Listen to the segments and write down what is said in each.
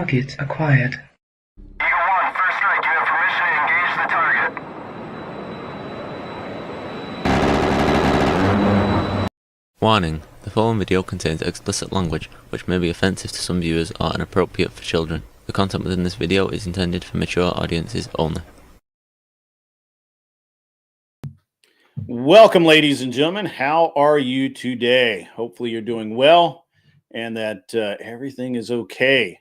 Target acquired. Eagle 1, first strike. You have permission to engage the target. Warning: the following video contains explicit language which may be offensive to some viewers or inappropriate for children. The content within this video is intended for mature audiences only. Welcome, ladies and gentlemen. How are you today? Hopefully you're doing well and that everything is okay.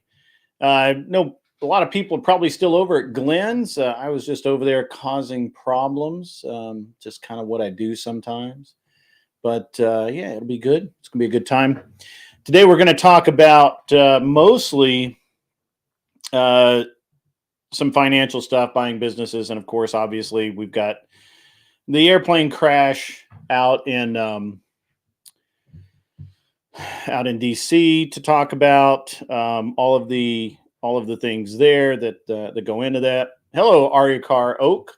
I know a lot of people are probably still over at Glenn's. I was just over there causing problems, just kind of what I do sometimes. But yeah, it'll be good. It's going to be a good time. Today we're going to talk about mostly some financial stuff, buying businesses. And of course, obviously, we've got the airplane crash out in DC to talk about, all of the things there that go into that. Hello, Aryakar Oak.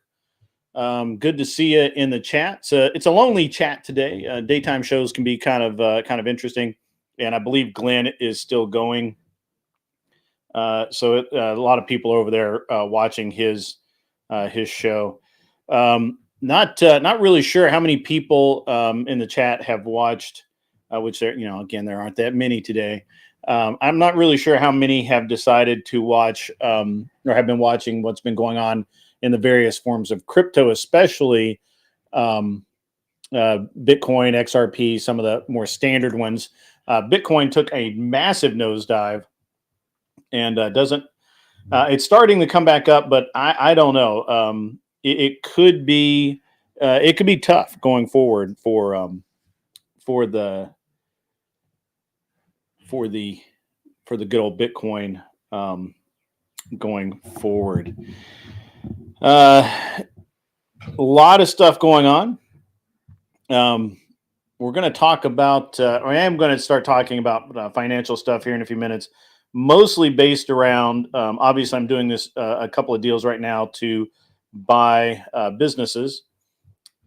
Good to see you in the chat. It's a lonely chat today. Daytime shows can be kind of interesting, and I believe Glenn is still going. So a lot of people over there watching his show. Not really sure how many people in the chat have watched, which there, again, there aren't that many today. I'm not really sure how many have decided to watch or have been watching what's been going on in the various forms of crypto, especially Bitcoin, XRP, some of the more standard ones. Bitcoin took a massive nosedive and it's starting to come back up, but I don't know. It could be tough going forward for the good old Bitcoin going forward. A lot of stuff going on. We're going to talk about, I am going to start talking about financial stuff here in a few minutes, mostly based around, obviously I'm doing this, a couple of deals right now to buy businesses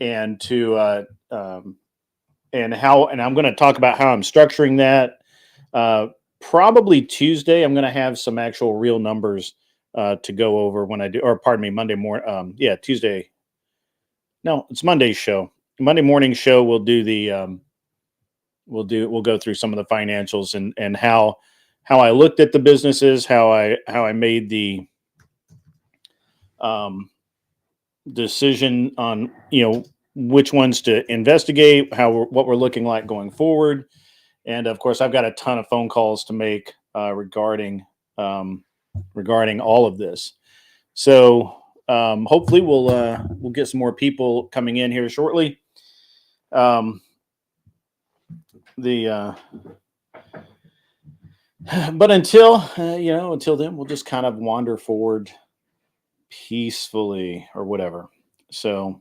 and to, and I'm going to talk about how I'm structuring that. Probably Tuesday, I'm going to have some actual real numbers to go over when I do, or pardon me, Monday morning. Yeah, Tuesday. No, it's Monday's show. Monday morning show. We'll do the, we'll go through some of the financials and how I looked at the businesses, how I made the decision on, which ones to investigate, what we're looking like going forward. And of course, I've got a ton of phone calls to make regarding all of this. So hopefully we'll get some more people coming in here shortly. But until then, we'll just kind of wander forward peacefully or whatever. So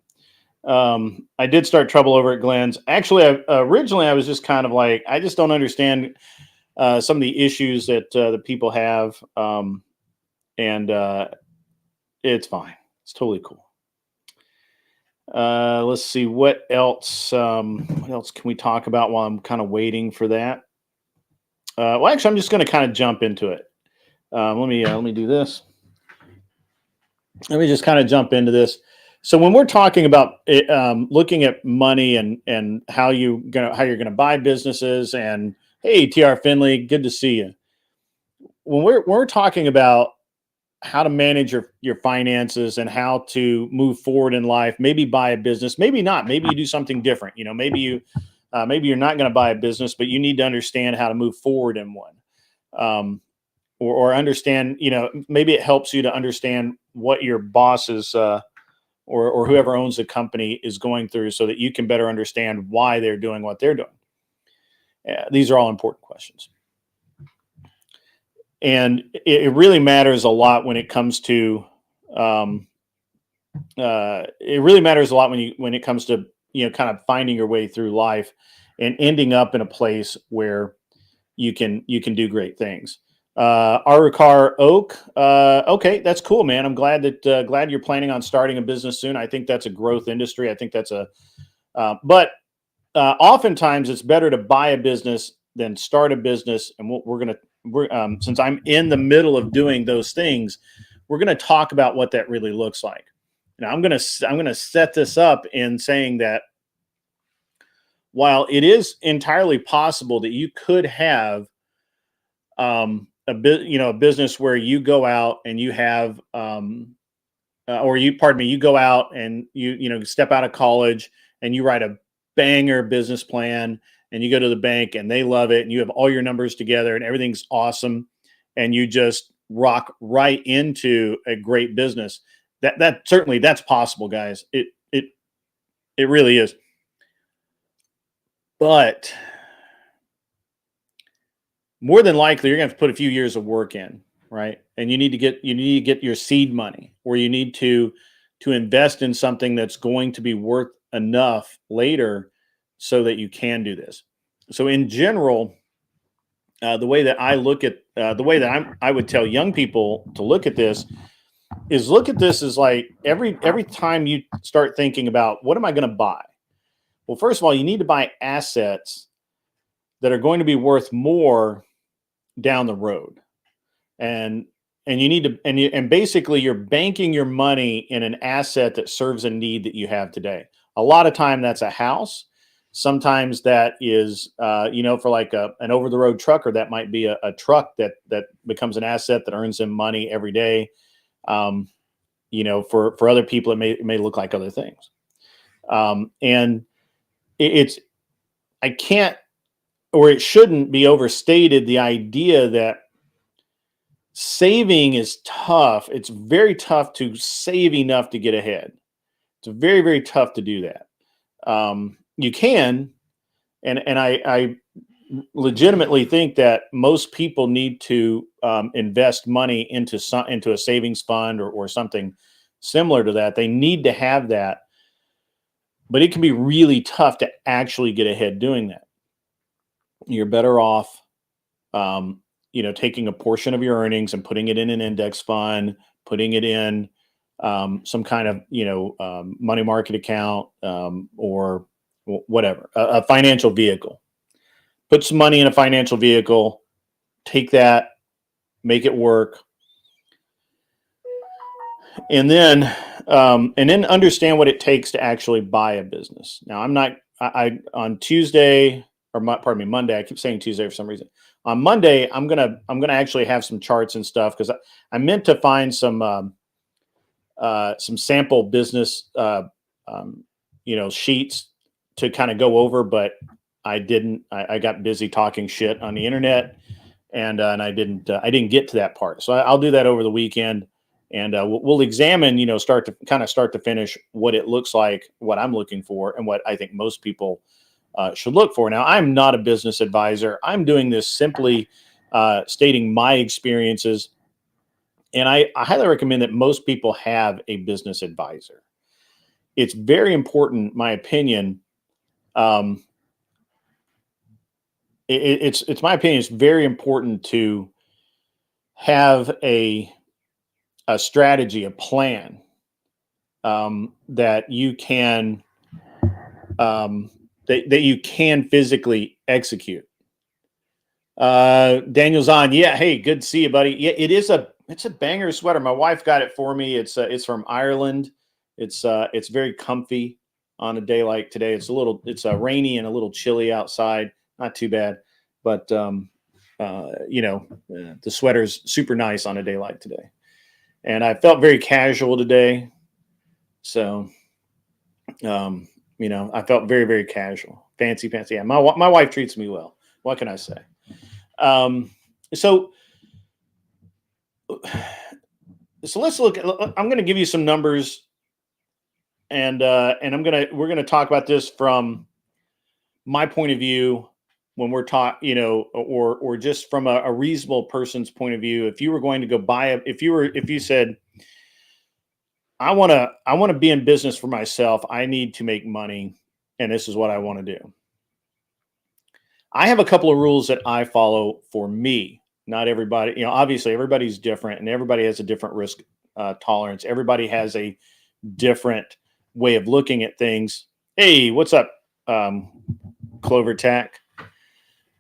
I did start trouble over at Glenn's. Actually, originally I was just kind of like, I just don't understand some of the issues that the people have, and it's fine. It's totally cool. Let's see what else. What else can we talk about while I'm kind of waiting for that? Well, actually, I'm just going to kind of jump into it. Let me do this. Let me just kind of jump into this. So when we're talking about looking at money and how you're gonna buy businesses, and hey, TR Finley, good to see you. When we're talking about how to manage your finances and how to move forward in life, maybe buy a business, maybe not, maybe you do something different. Maybe you're not going to buy a business, but you need to understand how to move forward in one, or understand. Maybe it helps you to understand what your bosses or whoever owns the company is going through, so that you can better understand why they're doing what they're doing. These are all important questions. And it really matters a lot when it comes to, when it comes to, kind of finding your way through life and ending up in a place where you can do great things. Aryakar Oak. Okay, that's cool, man. I'm glad you're planning on starting a business soon. I think that's a growth industry. I think that's oftentimes it's better to buy a business than start a business. And we're going to since I'm in the middle of doing those things, we're going to talk about what that really looks like. Now, I'm going to set this up in saying that while it is entirely possible that you could have a business where you go out and you have you go out and you step out of college and you write a banger business plan and you go to the bank and they love it and you have all your numbers together and everything's awesome and you just rock right into a great business. That certainly that's possible, guys. It really is. But more than likely you're going to have to put a few years of work in, right? And you need to get your seed money, or you need to invest in something that's going to be worth enough later so that you can do this. So in general, the way that I look at the way that I would tell young people to look at this is look at this as like every time you start thinking about what am I going to buy? Well, first of all, you need to buy assets that are going to be worth more down the road. And you need to and basically you're banking your money in an asset that serves a need that you have today. A lot of time that's a house. Sometimes that is for like an over-the-road trucker, that might be a truck that becomes an asset that earns them money every day. For other people it may look like other things. And I can't, or it shouldn't be overstated, the idea that saving is tough. It's very tough to save enough to get ahead. It's very, very tough to do that. You can, and I legitimately think that most people need to invest money into a savings fund or something similar to that. They need to have that, but it can be really tough to actually get ahead doing that. You're better off, taking a portion of your earnings and putting it in an index fund, putting it in some kind of, money market account or whatever, a financial vehicle. Put some money in a financial vehicle, take that, make it work. And then understand what it takes to actually buy a business. Now, on Tuesday, Monday. I keep saying Tuesday for some reason. On Monday, I'm gonna actually have some charts and stuff because I meant to find some sample business sheets to kind of go over, but I didn't. I got busy talking shit on the internet, and I didn't get to that part. So I'll do that over the weekend, and we'll examine start to finish what it looks like, what I'm looking for, and what I think most people should look for. Now, I'm not a business advisor. I'm doing this simply stating my experiences. And I highly recommend that most people have a business advisor. It's very important, my opinion. It's my opinion. It's very important to have a strategy, a plan that you can that you can physically execute. Daniel's on. Yeah. Hey, good to see you, buddy. Yeah, it's a banger sweater. My wife got it for me. It's from Ireland. It's very comfy on a day like today. It's rainy and a little chilly outside. Not too bad, but the sweater's super nice on a day like today. And I felt very casual today. So, I felt very, very casual, fancy. Yeah, my wife treats me well. What can I say? So let's look. I'm going to give you some numbers, and we're going to talk about this from my point of view when we're or just from a reasonable person's point of view. If you were going to go buy if you said, I want to be in business for myself, I need to make money, and this is what I want to do. I have a couple of rules that I follow for me. Not everybody, obviously everybody's different and everybody has a different risk tolerance. Everybody has a different way of looking at things. Hey, what's up, Clover Tack?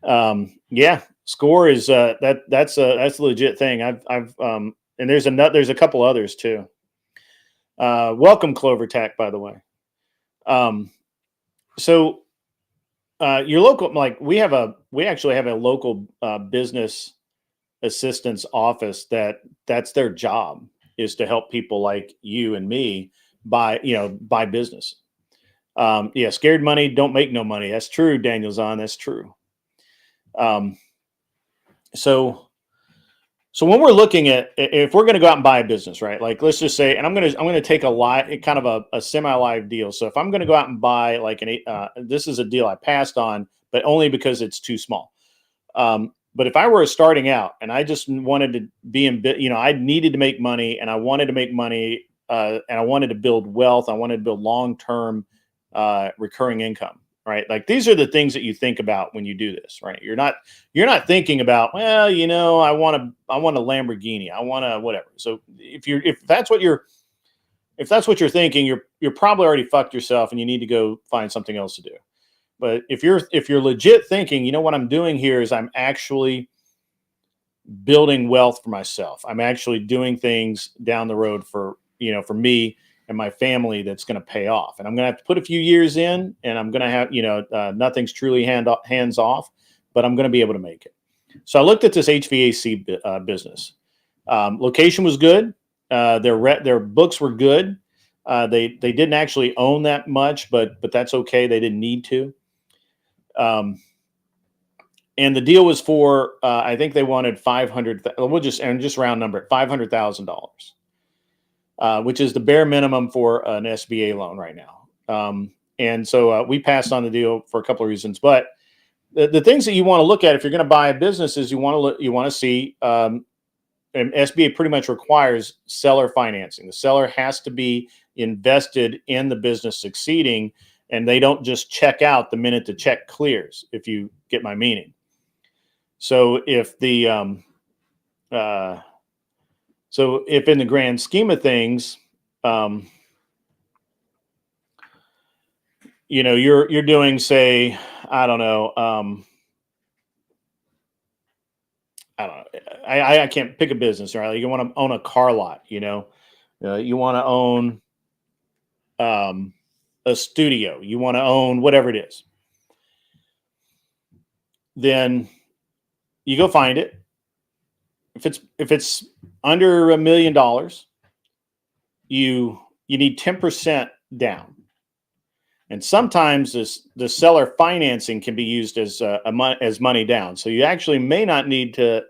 Yeah. Score is that's a legit thing. And there's a couple others too. Welcome Clover Tack, by the way. So your local, like we actually have a local business assistance office that's their job, is to help people like you and me buy business. Yeah, scared money don't make no money. That's true, Daniel Zahn. That's true. So when we're looking at, if we're going to go out and buy a business, right? Like let's just say, and I'm going to take kind of a semi-live deal. So if I'm going to go out and buy like this is a deal I passed on, but only because it's too small. But if I were starting out and I just wanted to be I needed to make money, and I wanted to make money, and I wanted to build wealth. I wanted to build long-term recurring income. Right. Like these are the things that you think about when you do this, right? You're not thinking about, well, I want a Lamborghini. I want a whatever. So if that's what you're thinking, you're probably already fucked yourself and you need to go find something else to do. But if you're legit thinking, what I'm doing here is I'm actually building wealth for myself. I'm actually doing things down the road for me and my family that's going to pay off. And I'm going to have to put a few years in, and I'm going to have, nothing's truly hands off, but I'm going to be able to make it. So I looked at this HVAC business. Location was good. Their books were good. They didn't actually own that much, but that's okay. They didn't need to. And the deal was for, I think they wanted $500,000. We'll just round number it, $500,000. Which is the bare minimum for an SBA loan right now. And so we passed on the deal for a couple of reasons. But the things that you want to look at if you're going to buy a business is you want to see, and SBA pretty much requires seller financing. The seller has to be invested in the business succeeding, and they don't just check out the minute the check clears, if you get my meaning. So if if in the grand scheme of things, you're doing, say, I don't know. I can't pick a business, right? You want to own a car lot, you want to own a studio, you want to own whatever it is. Then you go find it. If it's under $1 million, you need 10% down. And sometimes the seller financing can be used as money down. So you actually may not need to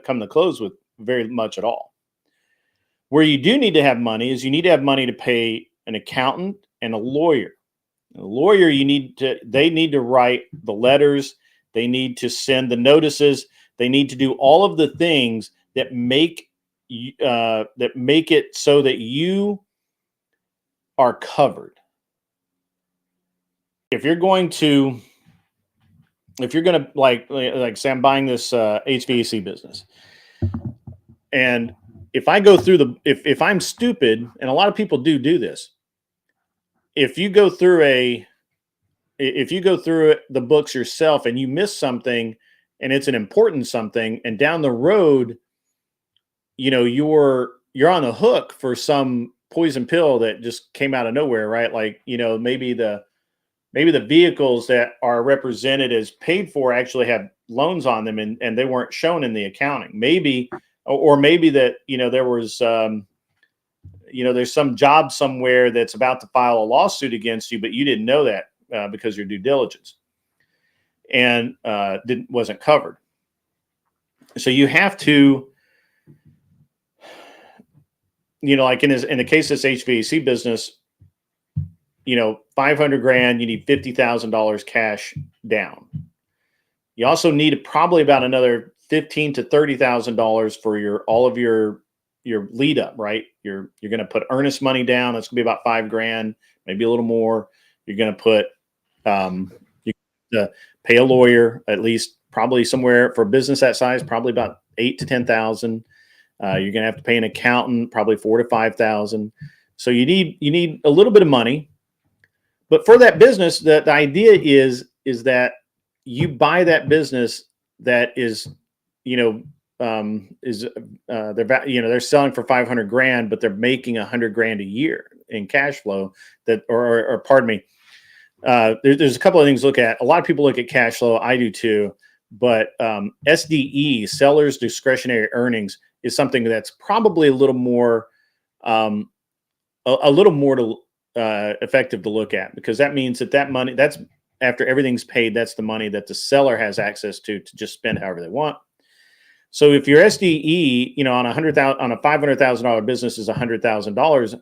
come to close with very much at all. Where you do need to have money is you need to have money to pay an accountant and a lawyer. A lawyer, they need to write the letters. They need to send the notices. They need to do all of the things that make it so that you are covered. If you're going to like say I'm buying this HVAC business, and if I go through if I'm stupid, and a lot of people do this, if you go through the books yourself and you miss something, and it's an important something, and down the road, you're on the hook for some poison pill that just came out of nowhere, right? Like, maybe the vehicles that are represented as paid for actually have loans on them, and they weren't shown in the accounting. Maybe that, there was, there's some job somewhere that's about to file a lawsuit against you, but you didn't know that because your due diligence and wasn't covered. So you have to, like in the case of this HVAC business, $500,000, you need $50,000 cash down. You also need probably about another $15,000 to $30,000 for all of your lead up, right? You're going to put earnest money down. That's going to be about $5,000, maybe a little more. You're going to put, pay a lawyer, at least probably somewhere for a business that size, probably about $8,000 to $10,000. You're going to have to pay an accountant, probably $4,000 to $5,000. So you need a little bit of money. But for that business, the idea is that you buy that business that is is they're selling for 500 grand, but they're making 100 grand a year in cash flow. That, or pardon me, there's a couple of things to look at. A lot of people look at cash flow. I do too. But SDE, sellers discretionary earnings, is something that's probably a little more effective to look at, because that means that money, that's after everything's paid, that's the money that the seller has access to just spend however they want. So if your SDE, on a $500,000 business is $100,000,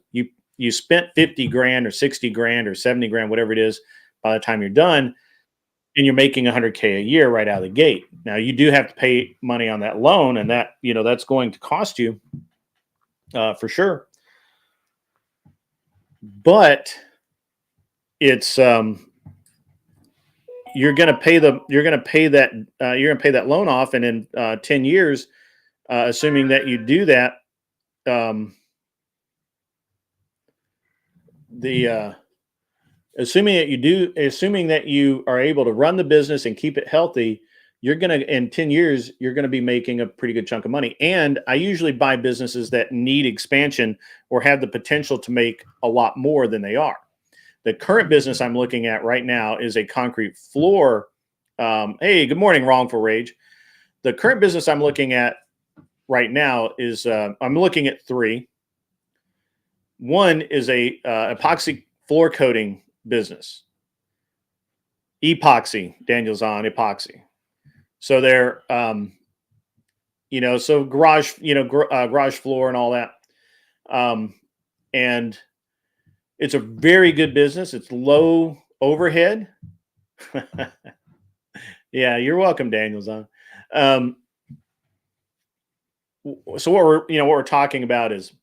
you spent 50 grand or 60 grand or 70 grand, whatever it is, by the time you're done, and you're making 100K a year right out of the gate. Now you do have to pay money on that loan, and that, that's going to cost you for sure. But it's you're going to pay that loan off, and in 10 years, assuming that you do that, assuming that you are able to run the business and keep it healthy, in 10 years, you're going to be making a pretty good chunk of money. And I usually buy businesses that need expansion or have the potential to make a lot more than they are. The current business I'm looking at right now is a concrete floor. Hey, good morning, Wrongful Rage. The current business I'm looking at right now is, I'm looking at three. One is a epoxy floor coating business. Epoxy, Daniel's on epoxy. So they're, so garage, garage floor and all that. And it's a very good business. It's low overhead. Yeah, you're welcome, Daniel's on. So what we're talking about is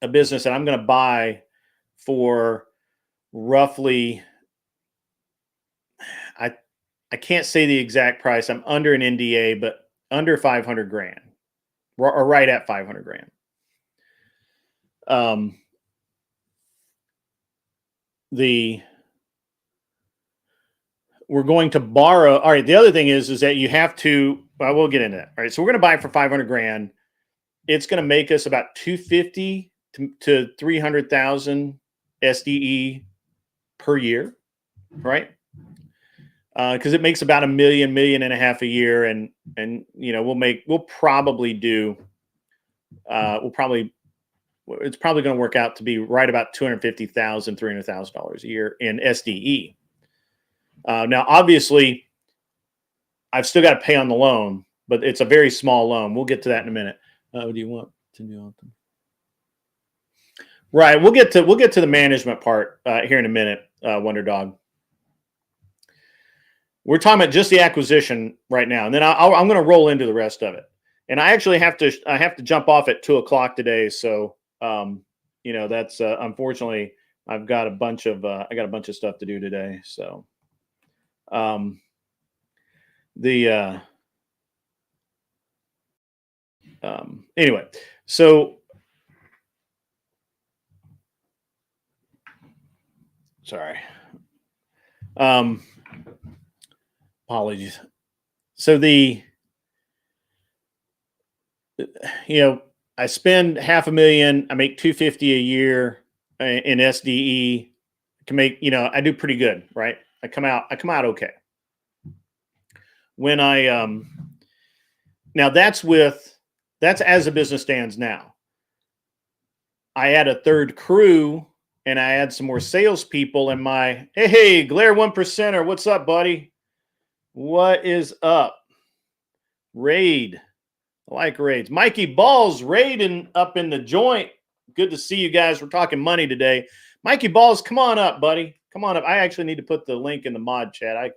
a business that I'm going to buy for roughly, I can't say the exact price. I'm under an NDA, but under 500 grand, or right at 500 grand. We're going to borrow. All right. The other thing is that you have to, we'll get into that. All right. So we're going to buy it for 500 grand. It's going to make us about 250 to 300,000 SDE per year. Right. Because it makes about $1 million, $1.5 million a year, and it's probably going to work out to be right about $250,000, $300,000 a year in SDE. Now, obviously, I've still got to pay on the loan, but it's a very small loan. We'll get to that in a minute. What do you want to do? Right, we'll get to the management part here in a minute, Wonder Dog. We're talking about just the acquisition right now, and then I'm going to roll into the rest of it. And I actually have to jump off at 2:00 today, so that's unfortunately I've got a bunch of stuff to do today. So anyway, so sorry. Apologies. So I spend $500,000. I make $250,000 a year in SDE. Can make, I do pretty good, right? I come out okay. When now that's as the business stands now. I add a third crew, and I add some more salespeople, and hey, Glare 1%er, what's up, buddy? What is up? Raid. I like raids. Mikey Balls raiding up in the joint. Good to see you guys. We're talking money today. Mikey Balls, come on up, buddy. Come on up. I actually need to put the link in the mod chat. I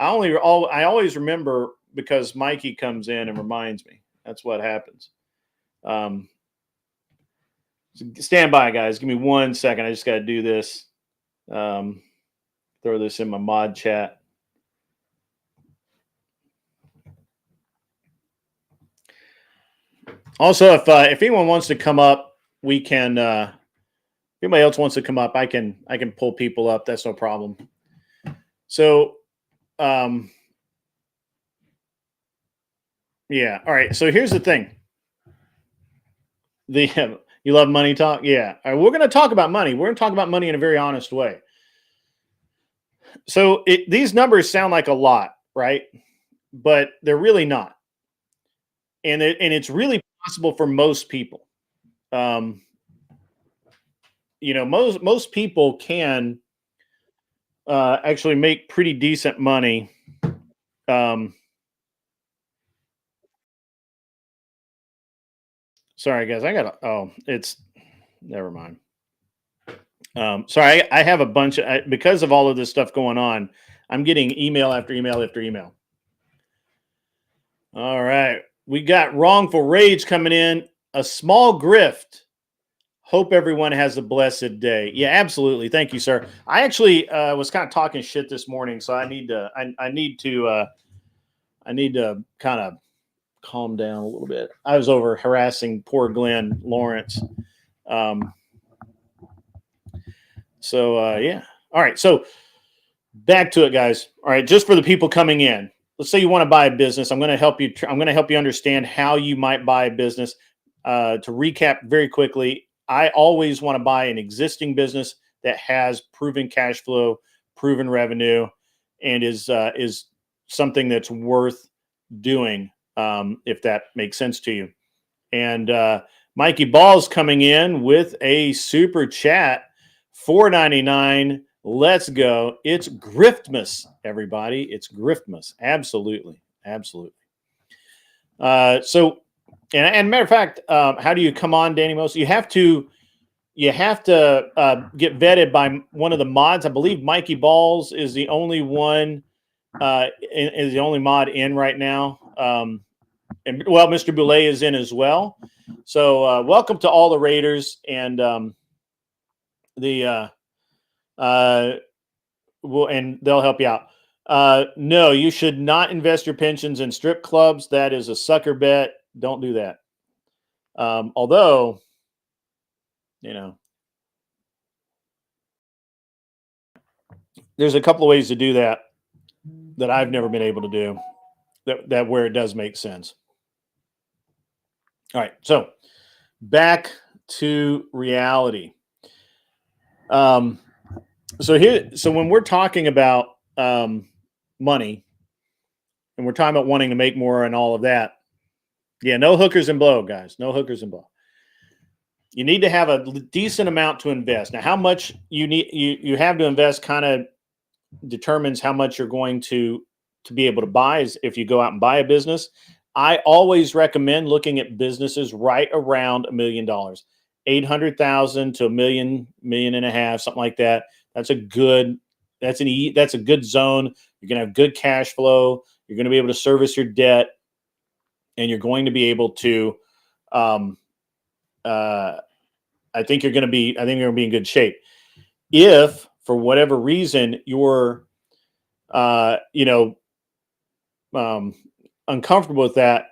always remember because Mikey comes in and reminds me. That's what happens. Stand by, guys. Give me 1 second. I just got to do this. Throw this in my mod chat. Also, if anyone wants to come up, we can. If anybody else wants to come up, I can pull people up. That's no problem. So, Yeah. All right. So here's the thing. You love money talk? Yeah. All right, we're going to talk about money. We're going to talk about money in a very honest way. So these numbers sound like a lot, right? But they're really not. And it's really possible for most people. Um, most people can actually make pretty decent money. Um, sorry, guys. It's never mind. Sorry, I have a bunch because of all of this stuff going on. I'm getting email after email after email. All right. We got wrongful rage coming in. A small grift. Hope everyone has a blessed day. Yeah, absolutely. Thank you, sir. I actually was kind of talking shit this morning, so I need to kind of calm down a little bit. I was over harassing poor Glenn Lawrence. Yeah. All right. So back to it, guys. All right. Just for the people coming in, let's say you want to buy a business. I'm going to help you. I'm going to help you understand how you might buy a business. To recap very quickly, I always want to buy an existing business that has proven cash flow, proven revenue, and is something that's worth doing. If that makes sense to you. And Mikey Ball's coming in with a super chat, $4.99. Let's go. It's Griftmas, everybody. It's Griftmas. Absolutely. Absolutely. And matter of fact, how do you come on, Danny Mose? You have to get vetted by one of the mods. I believe Mikey Balls is the only one, is the only mod in right now. And well, Mr. Boulay is in as well. So welcome to all the Raiders, and and they'll help you out. No, you should not invest your pensions in strip clubs. That is a sucker bet. Don't do that. Although, there's a couple of ways to do that I've never been able to do. That where it does make sense. All right, so back to reality. So when we're talking about money, and we're talking about wanting to make more and all of that, yeah, no hookers and blow, guys. No hookers and blow. You need to have a decent amount to invest. Now, how much you have to invest kind of determines how much you're going to be able to buy. Is if you go out and buy a business. I always recommend looking at businesses right around $1 million, 800,000 to $1 million, $1.5 million, something like that. That's a good zone. You're going to have good cash flow. You're going to be able to service your debt, and you're going to be able to. I think you're going to be in good shape. If for whatever reason you're, uncomfortable with that,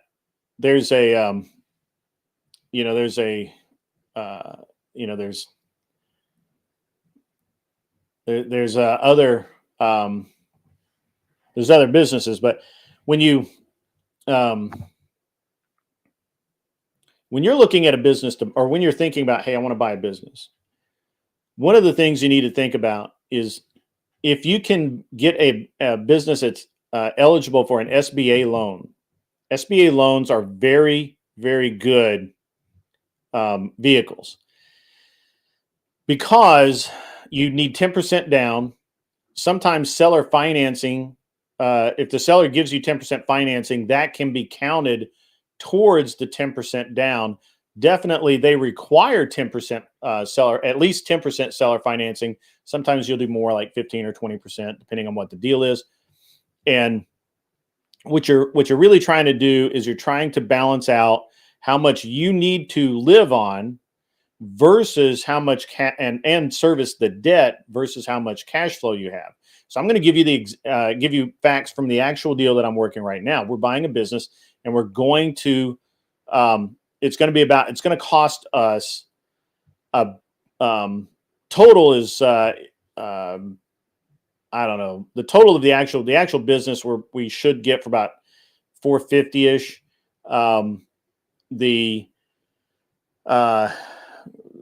there's other businesses, but when you're looking at a business or when you're thinking about, hey, I want to buy a business, one of the things you need to think about is if you can get a business that's eligible for an SBA loan. SBA loans are very, very good vehicles because you need 10% down. Sometimes seller financing, if the seller gives you 10% financing, that can be counted towards the 10% down. Definitely, they require 10% seller, at least 10% seller financing. Sometimes you'll do more, like 15 or 20%, depending on what the deal is. And what you're really trying to do is you're trying to balance out how much you need to live on versus how much and service the debt versus how much cash flow you have. So I'm going to give you give you facts from the actual deal that I'm working right now. We're buying a business, and we're going to it's going to cost us total is I don't know, the total of the actual business we should get for about 450-ish. The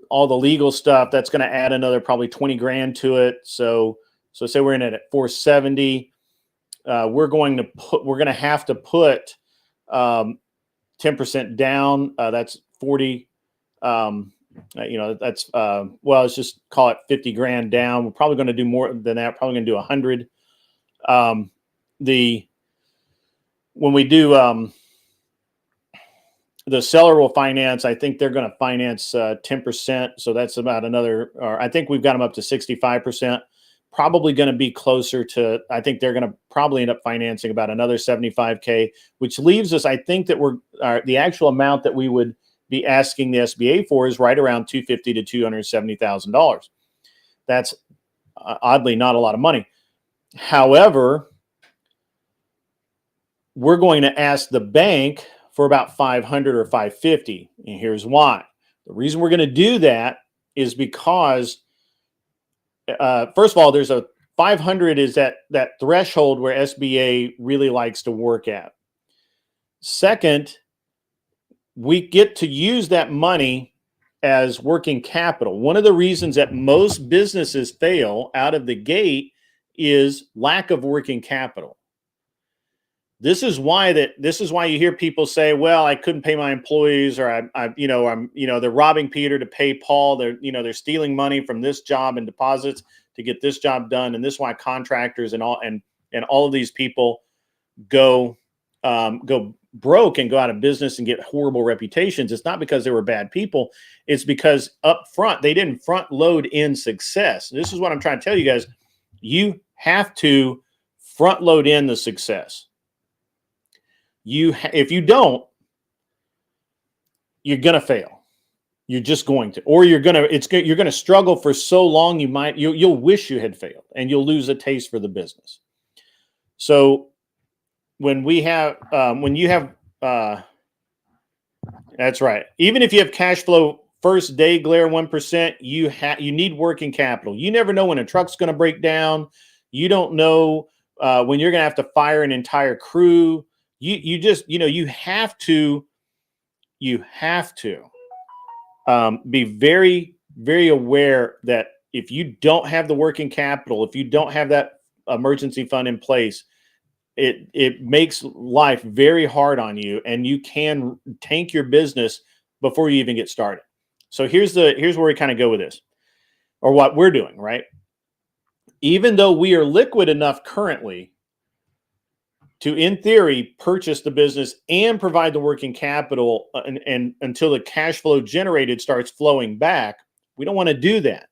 all the legal stuff, that's going to add another probably 20 grand to it. So say we're in it at 470. We're going to have to put 10% down. That's 40. That's well, let's just call it 50 grand down. We're probably going to do more than that. Probably going to do 100. When we do the seller will finance, I think they're going to finance 10%. So that's about another, or I think we've got them up to 65%. Probably going to be closer to, I think they're going to probably end up financing about another 75K, which leaves us, I think that the actual amount that we would be asking the SBA for is right around $250,000 to $270,000. That's oddly not a lot of money. However, we're going to ask the bank for about 500 or 550. And here's why. The reason we're going to do that is because, first of all, there's a 500 is that threshold where SBA really likes to work at. Second, we get to use that money as working capital. One of the reasons that most businesses fail out of the gate is lack of working capital. This is why you hear people say, well, I couldn't pay my employees, or they're robbing Peter to pay Paul. They're stealing money from this job and deposits to get this job done. And this is why contractors and all of these people go broke and go out of business and get horrible reputations. It's not because they were bad people. It's because up front, they didn't front load in success. This is what I'm trying to tell you guys. You have to front load in the success. If you don't, you're going to fail. You're just going to, or you're going to struggle for so long. You'll wish you had failed, and you'll lose a taste for the business. So when you have, that's right. Even if you have cash flow first day glare 1%, you need working capital. You never know when a truck's going to break down. You don't know when you're going to have to fire an entire crew. You have to be very, very aware that if you don't have the working capital, if you don't have that emergency fund in place, it makes life very hard on you, and you can tank your business before you even get started. So here's where we kind of go with this, or what we're doing, right? Even though we are liquid enough currently to, in theory, purchase the business and provide the working capital and until the cash flow generated starts flowing back, we don't want to do that.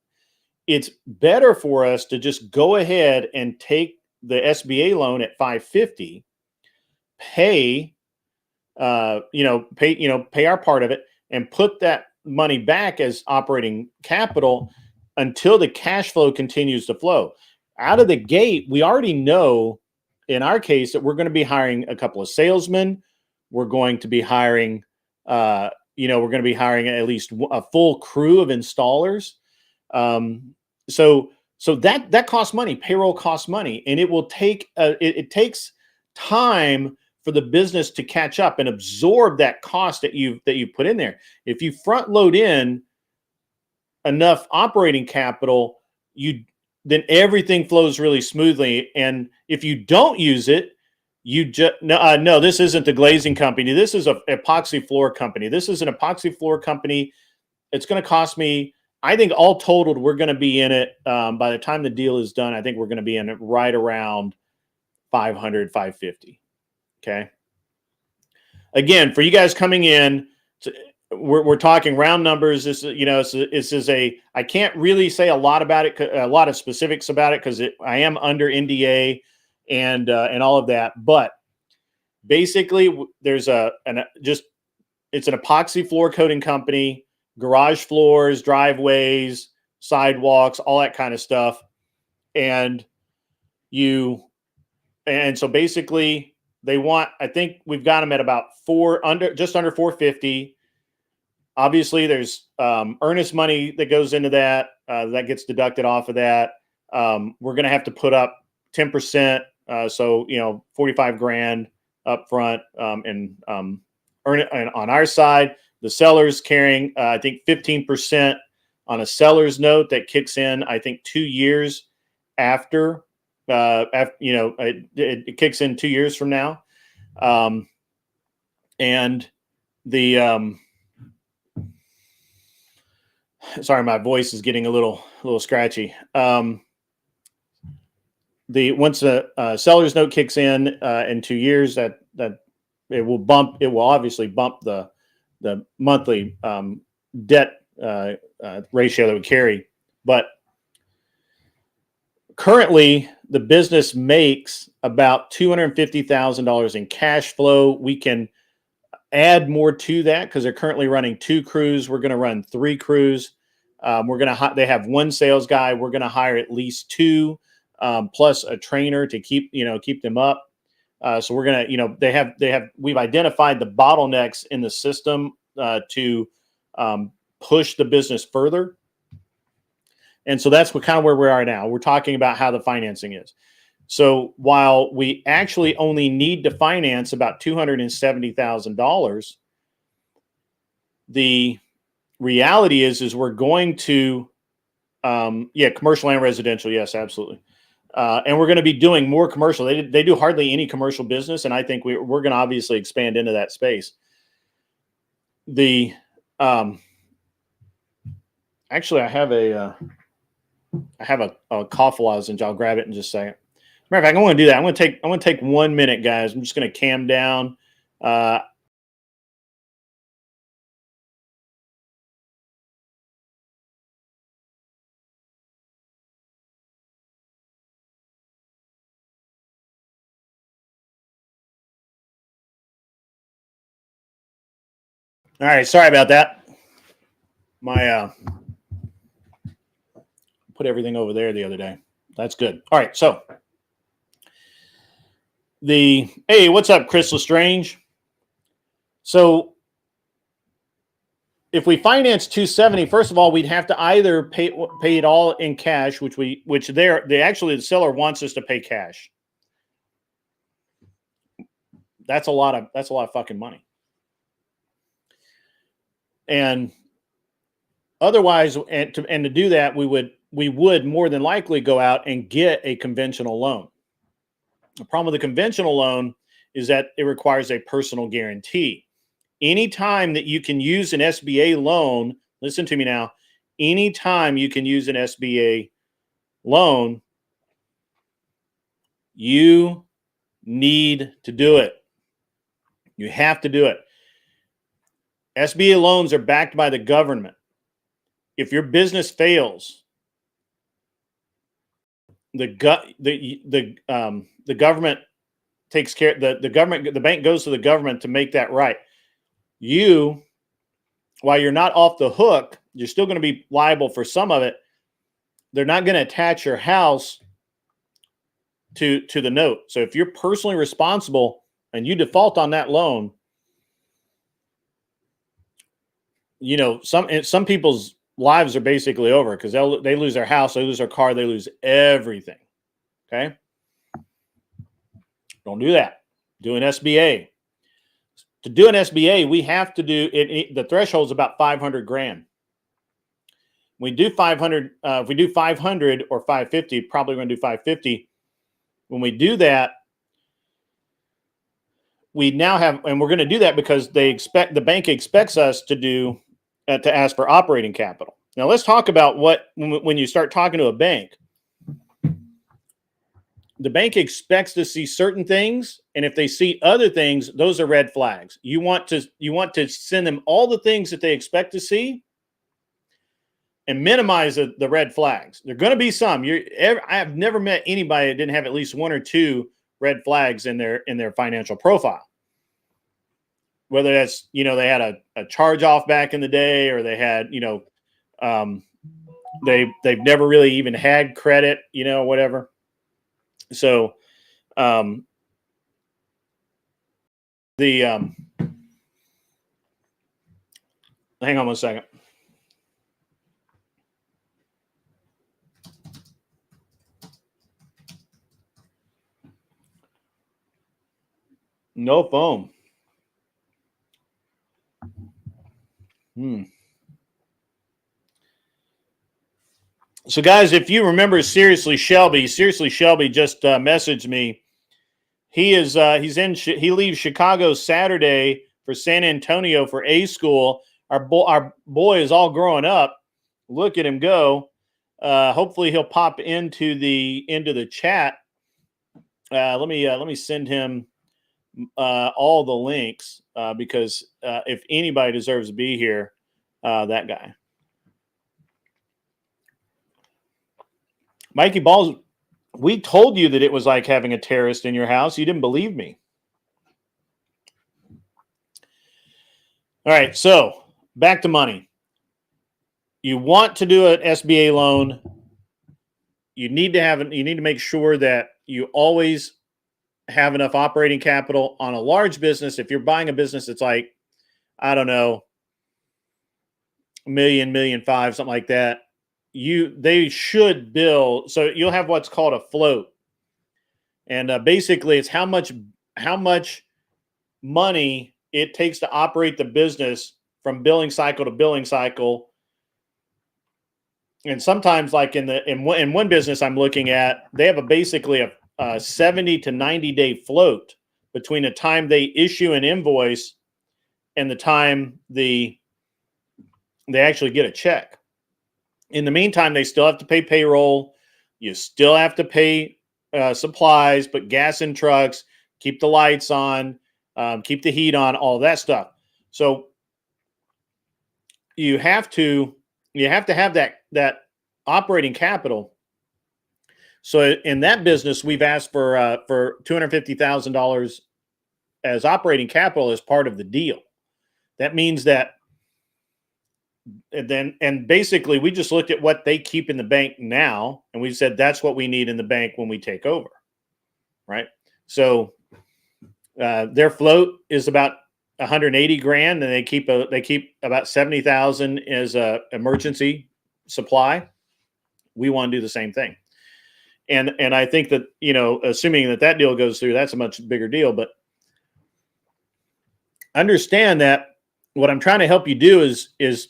It's better for us to just go ahead and take the SBA loan at 550, pay our part of it, and put that money back as operating capital until the cash flow continues to flow. Out of the gate, we already know, in our case, that we're going to be hiring a couple of salesmen. We're going to be hiring, at least a full crew of installers. So that costs money. Payroll costs money, and it will take. It takes time for the business to catch up and absorb that cost that you put in there. If you front load in enough operating capital, then everything flows really smoothly. And if you don't use it, no, this isn't the glazing company. This is an epoxy floor company. This is an epoxy floor company. It's going to cost me, I think all totaled, we're going to be in it, by the time the deal is done, I think we're going to be in it right around 500, 550. Okay. Again, for you guys coming in, we're talking round numbers. I can't really say a lot about it, a lot of specifics about it, because I am under NDA and all of that. But basically, there's it's an epoxy floor coating company, garage floors, driveways, sidewalks, all that kind of stuff. And so basically they want, I think we've got them at about just under 450. Obviously, there's earnest money that goes into that. That gets deducted off of that. We're going to have to put up 10%. So, 45 grand up front, and earn it on our side. The seller's carrying, I think, 15% on a seller's note that kicks in, I think, 2 years after, it kicks in 2 years from now. And the, sorry, my voice is getting a little scratchy. Once a seller's note kicks in 2 years, that it will obviously bump the monthly debt ratio that we carry. But currently, the business makes about $250,000 in cash flow. We can add more to that because they're currently running 2 crews. We're going to run 3 crews. They have 1 sales guy. We're going to hire at least 2, plus a trainer to keep them up. So we're going to, we've identified the bottlenecks in the system to push the business further. And so that's kind of where we are now. We're talking about how the financing is. So while we actually only need to finance about $270,000, the reality is we're going to, commercial and residential. Yes, absolutely. And we're going to be doing more commercial. They do hardly any commercial business. And I think we're going to obviously expand into that space. Actually, I have a cough lozenge. I'll grab it in just a second. Matter of fact, I want to do that. I'm going to take 1 minute, guys. I'm just going to cam down. All right, sorry about that. My put everything over there the other day. That's good. All right, so hey, what's up, Chris Lestrange? So if we finance 270, first of all, we'd have to either pay it all in cash, which the seller wants us to pay cash. That's a lot of fucking money. And otherwise, and to do that, we would more than likely go out and get a conventional loan. The problem with the conventional loan is that it requires a personal guarantee. Anytime that you can use an SBA loan, listen to me now, anytime you can use an SBA loan, you need to do it. You have to do it. SBA loans are backed by the government. If your business fails, the government takes care. The bank goes to the government to make that right. While you're not off the hook, you're still going to be liable for some of it. They're not going to attach your house to the note. So if you're personally responsible and you default on that loan, some people's lives are basically over because they lose their house, they lose their car, they lose everything. Okay? Don't do that. Do an SBA. To do an SBA, we have to do it. The threshold is about $500,000. We do 500. If we do 500 or 550, probably going to do 550. When we do that, we now have, and we're going to do that because the bank expects us to ask for operating capital. Now let's talk about when you start talking to a bank. The bank expects to see certain things, and if they see other things, those are red flags. You want to send them all the things that they expect to see, and minimize the red flags. There are going to be some. I have never met anybody that didn't have at least 1 or 2 red flags in their financial profile. Whether that's they had a charge off back in the day, or they had they've never really even had credit, whatever. So, hang on 1 second. No foam. So, guys, if you remember Seriously Shelby just messaged me. He leaves Chicago Saturday for San Antonio for A school. Our boy is all growing up. Look at him go. Hopefully he'll pop into the chat. Let me send him all the links because if anybody deserves to be here, that guy. Mikey Balls, we told you that it was like having a terrorist in your house. You didn't believe me. All right, so back to money. You want to do an SBA loan. You need to make sure that you always have enough operating capital on a large business. If you're buying a business that's like, I don't know, $1 million, $1.5 million, something like that, they should bill. So you'll have what's called a float. And basically it's how much money it takes to operate the business from billing cycle to billing cycle. And sometimes, like in one business I'm looking at, they have basically a 70 to 90 day float between the time they issue an invoice and the time they actually get a check. In the meantime, they still have to pay payroll. You still have to pay supplies, put gas in trucks, keep the lights on, keep the heat on, all that stuff. So you have to have that operating capital. So in that business, we've asked for $250,000 as operating capital as part of the deal. That means that, and basically we just looked at what they keep in the bank now, and we said that's what we need in the bank when we take over, right? So their float is about 180 grand, and they keep about 70,000 as a emergency supply. We want to do the same thing, and I think that, assuming that deal goes through, that's a much bigger deal. But understand that what I'm trying to help you do is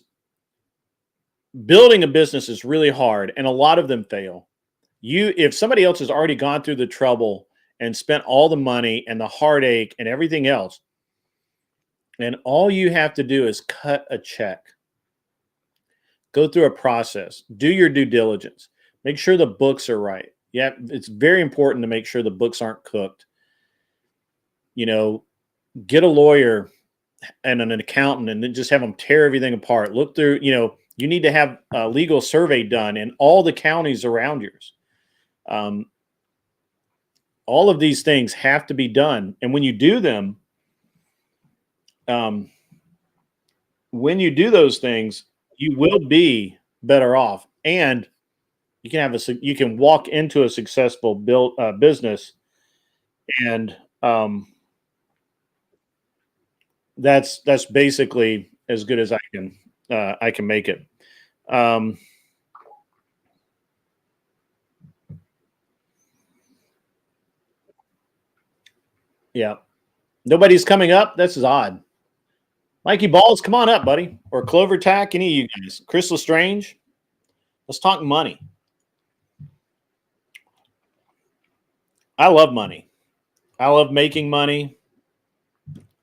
building a business is really hard, and a lot of them fail. If somebody else has already gone through the trouble and spent all the money and the heartache and everything else, and all you have to do is cut a check, go through a process, do your due diligence, make sure the books are right. Yeah, it's very important to make sure the books aren't cooked. Get a lawyer and an accountant and then just have them tear everything apart. Look through, you need to have a legal survey done in all the counties around yours. All of these things have to be done. And when you do them, when you do those things, you will be better off, and you can walk into a successful business, and that's basically as good as I can make it. Yeah, nobody's coming up. This is odd. Mikey Balls, come on up, buddy. Or Clover Tack, any of you guys. Chris Lestrange. Let's talk money. I love money. I love making money.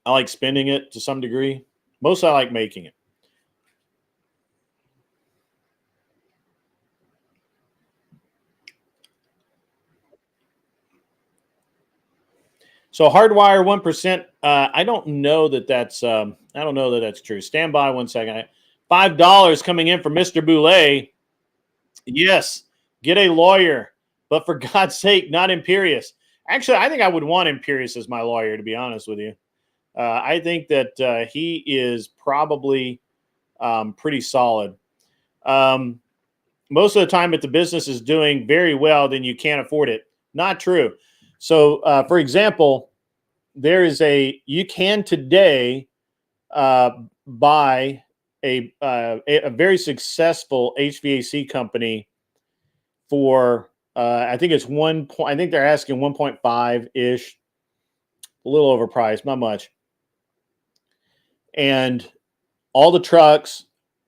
I like spending it to some degree. Mostly I like making it. So hardwire 1%. I don't know that that's true. Stand by 1 second. $5 coming in for Mr. Boulay. Yes, get a lawyer, but for God's sake, not Imperious. Actually, I think I would want Imperious as my lawyer, to be honest with you. I think that he is probably pretty solid. Most of the time, if the business is doing very well, then you can't afford it. Not true. So, for example, you can today buy a very successful HVAC company for I think it's I think they're asking 1.5 ish, a little overpriced, not much. And all the trucks,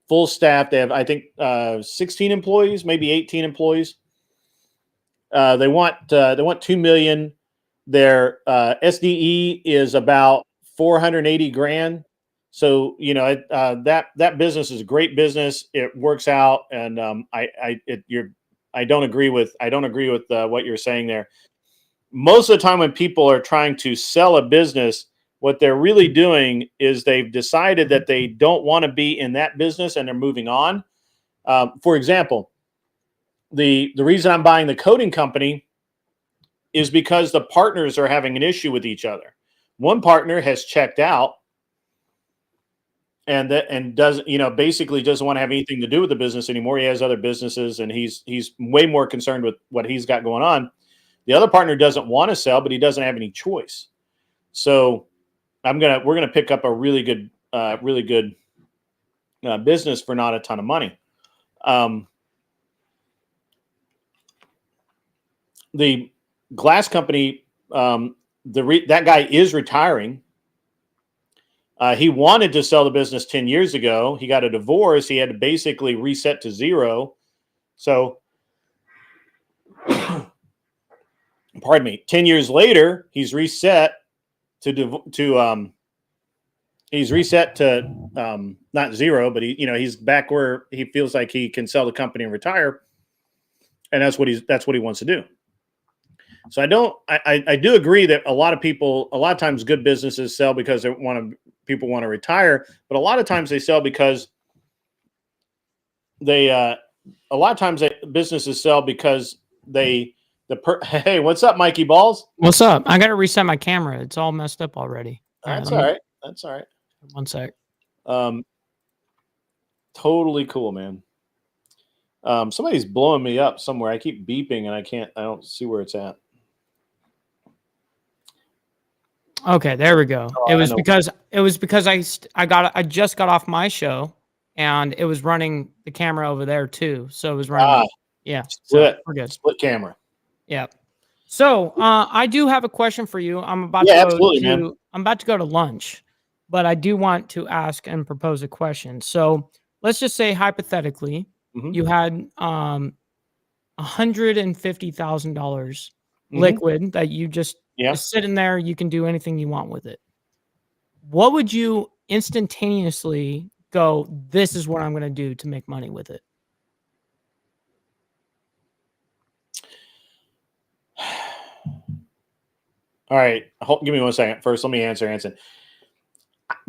full staff. They have, I think, 16 employees, maybe 18 employees. They want 2 million. Their SDE is about 480 grand. So that business is a great business. It works out, and I don't agree with what you're saying there. Most of the time, when people are trying to sell a business, what they're really doing is they've decided that they don't want to be in that business and they're moving on. For example, the reason I'm buying the coating company is because the partners are having an issue with each other. One partner has checked out and doesn't, basically doesn't want to have anything to do with the business anymore. He has other businesses and he's way more concerned with what he's got going on. The other partner doesn't want to sell, but he doesn't have any choice. So we're gonna pick up a really good business for not a ton of money. The glass company, that guy is retiring. He wanted to sell the business 10 years ago. He got a divorce. He had to basically reset to zero. So, pardon me, 10 years later, he's reset to not zero, but he's back where he feels like he can sell the company and retire. And that's what he wants to do. So I do agree that a lot of times good businesses sell because people want to retire, but a lot of times they sell because businesses sell because hey, what's up, Mikey Balls? What's up? I got to reset my camera. It's all messed up already. That's all right. That's all right. One sec. Totally cool, man. Somebody's blowing me up somewhere. I keep beeping and I don't see where it's at. Okay, there we go. It was because I just got off my show and it was running the camera over there too. So it was running. Yeah. Split. So we're good. Split camera. Yeah. So I do have a question for you. I'm about to go to lunch, but I do want to ask and propose a question. So let's just say hypothetically, you had $150,000 liquid that you just sitting there. You can do anything you want with it. What would you instantaneously go, this is what I'm going to do to make money with it? All right. Give me 1 second. First, let me answer Anson.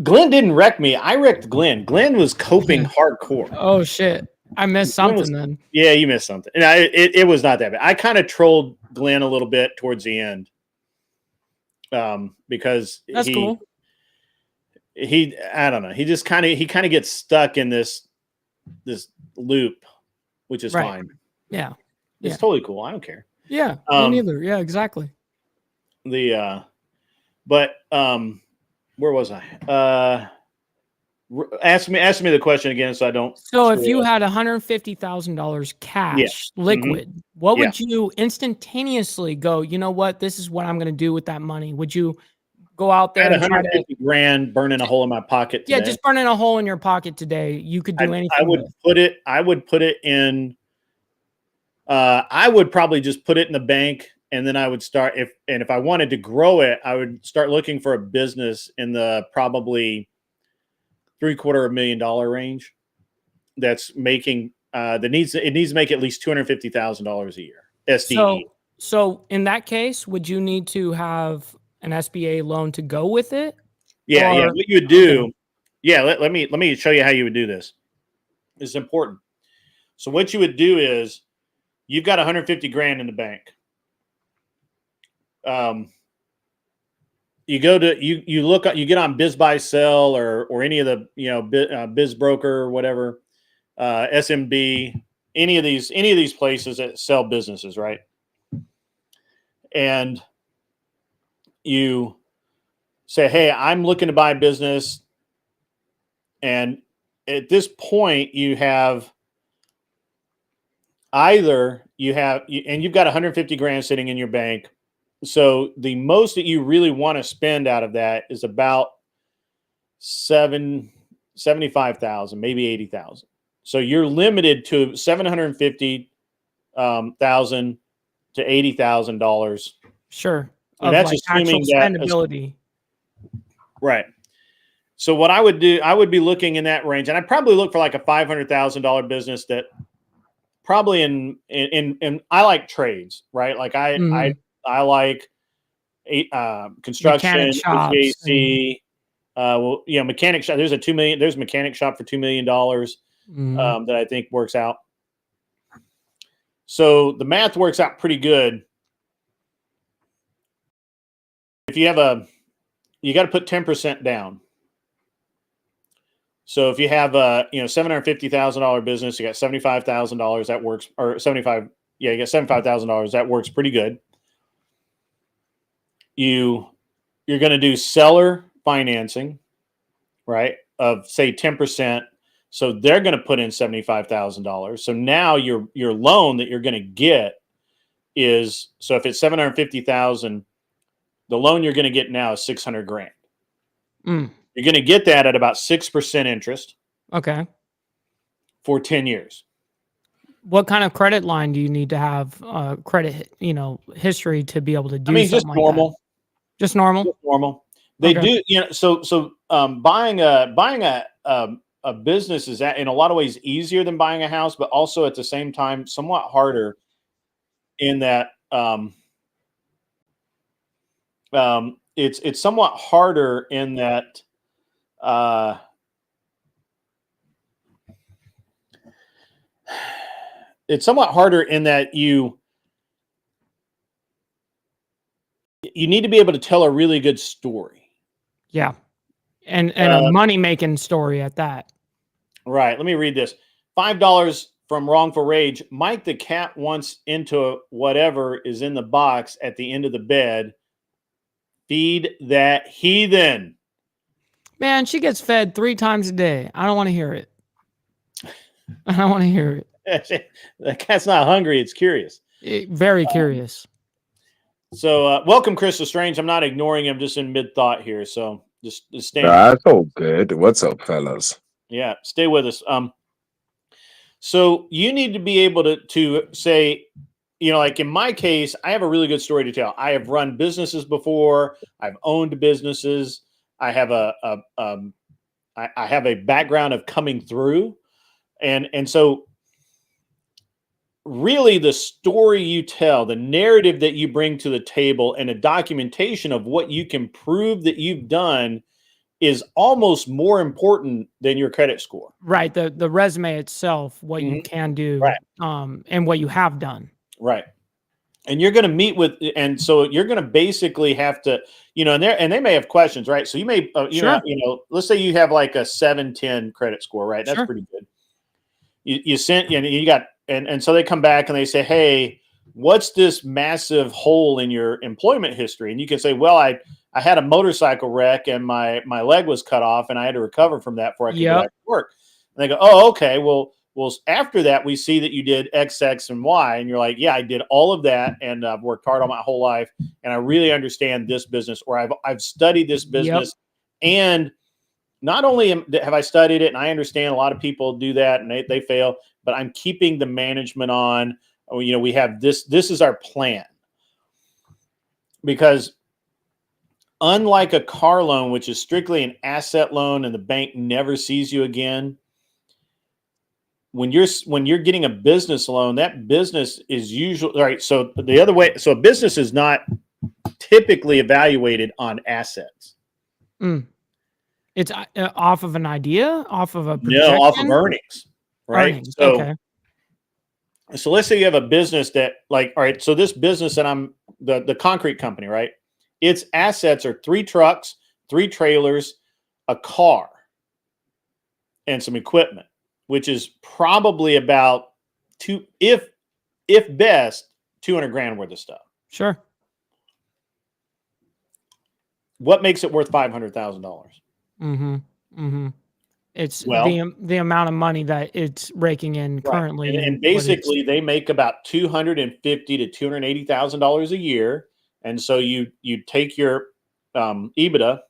Glenn didn't wreck me. I wrecked Glenn. Glenn was coping hardcore. Oh, shit. I missed something then. Yeah, you missed something. And it was not that bad. I kind of trolled Glenn a little bit towards the end. Because that's cool. I don't know. He kind of gets stuck in this loop, which is fine. Yeah. It's totally cool. I don't care. Yeah. Me neither. Yeah, exactly. Where was I? Ask me the question again, so I don't. So if you had $150,000 cash liquid, what would you instantaneously go? You know what? This is what I'm going to do with that money. Would you go out there? I had 150 grand burning a hole in my pocket today. Yeah, just burning a hole in your pocket today. You could do anything. I would put it in. I would probably just put it in the bank. And then I would start if I wanted to grow it, I would start looking for a business in the probably $750,000 range that's making it needs to make at least $250,000 a year SDE. So in that case, would you need to have an SBA loan to go with it? Yeah, yeah. What you would do, let me show you how you would do this. It's important. So what you would do is you've got 150 grand in the bank. You go to you look you get on Biz Buy Sell or any of the Biz Broker or whatever, SMB, any of these places that sell businesses, right? And you say, hey, I'm looking to buy a business, and at this point you've got 150 grand sitting in your bank. So the most that you really want to spend out of that is about $700 75,000, maybe 80,000. So you're limited to 750,000 to $80,000. Sure. And that's like assuming that spendability. Right. So what I would do, I would be looking in that range, and I'd probably look for like a $500,000 business that probably in I like trades, right? Like I like construction, mechanic shops, HVAC. Well, you know, mechanic shop. There's There's a mechanic shop for $2 million that I think works out. So the math works out pretty good. If you have you got to put 10% down. So if you have a $750,000 business, you got $75,000 that works, or 75. Yeah, you got $75,000 that works pretty good. You're going to do seller financing, right? Of say 10%. So they're going to put in $75,000. So now your loan that you're going to get is, so if it's $750,000, the loan you're going to get now is $600,000. You're going to get that at about 6% interest. Okay. For 10 years. What kind of credit line do you need to have credit, history to be able to do? Just normal. Just normal. Just normal. They do, So buying a business is in a lot of ways easier than buying a house, but also at the same time somewhat harder in that it's somewhat harder in that it's somewhat harder in that you need to be able to tell a really good story. Yeah. And a money-making story at that. Right. Let me read this. $5 from Wrongful Rage. Mike the cat wants into whatever is in the box at the end of the bed. Feed that heathen. Man, she gets fed 3 times a day. I don't want to hear it. I don't want to hear it. The cat's not hungry. It's curious. Very curious. So welcome, Chris Lestrange. I'm not ignoring him, just in mid-thought here. So just stay. That's all good. What's up, fellas? Yeah, stay with us. So you need to be able to say, like in my case, I have a really good story to tell. I have run businesses before. I've owned businesses. I have I have a background of coming through, and so really the story you tell, the narrative that you bring to the table, and a documentation of what you can prove that you've done is almost more important than your credit score. Right. The resume itself, what you can do, right. And what you have done. Right. And you're going to meet with, and so you're going to basically have to, and they may have questions, right? So you may, sure. Let's say you have like a 710 credit score, right? That's pretty good. You sent, you got, and so they come back and they say, hey, what's this massive hole in your employment history? And you can say, well, I had a motorcycle wreck and my leg was cut off and I had to recover from that before I could go back to work. And they go, oh, okay. Well, after that, we see that you did X, X, and Y. And you're like, yeah, I did all of that. And I've worked hard all my whole life. And I really understand this business, or I've studied this business. And not only have I studied it, and I understand a lot of people do that and they fail, but I'm keeping the management on. We have this is our plan. Because unlike a car loan, which is strictly an asset loan and the bank never sees you again, when you're getting a business loan, that business is usually right. So the other way, so a business is not typically evaluated on assets. It's off of an idea, off of a projection? No, off of earnings, right? Earnings. So, so let's say you have a business that, like, all right, so this business that I'm the concrete company, right? Its assets are 3 trucks, 3 trailers, a car, and some equipment, which is probably about if best, $200,000 worth of stuff. Sure. What makes it worth $500,000? It's the amount of money that it's raking in currently. And basically they make about $250,000 to $280,000 a year. And so you take your EBITDA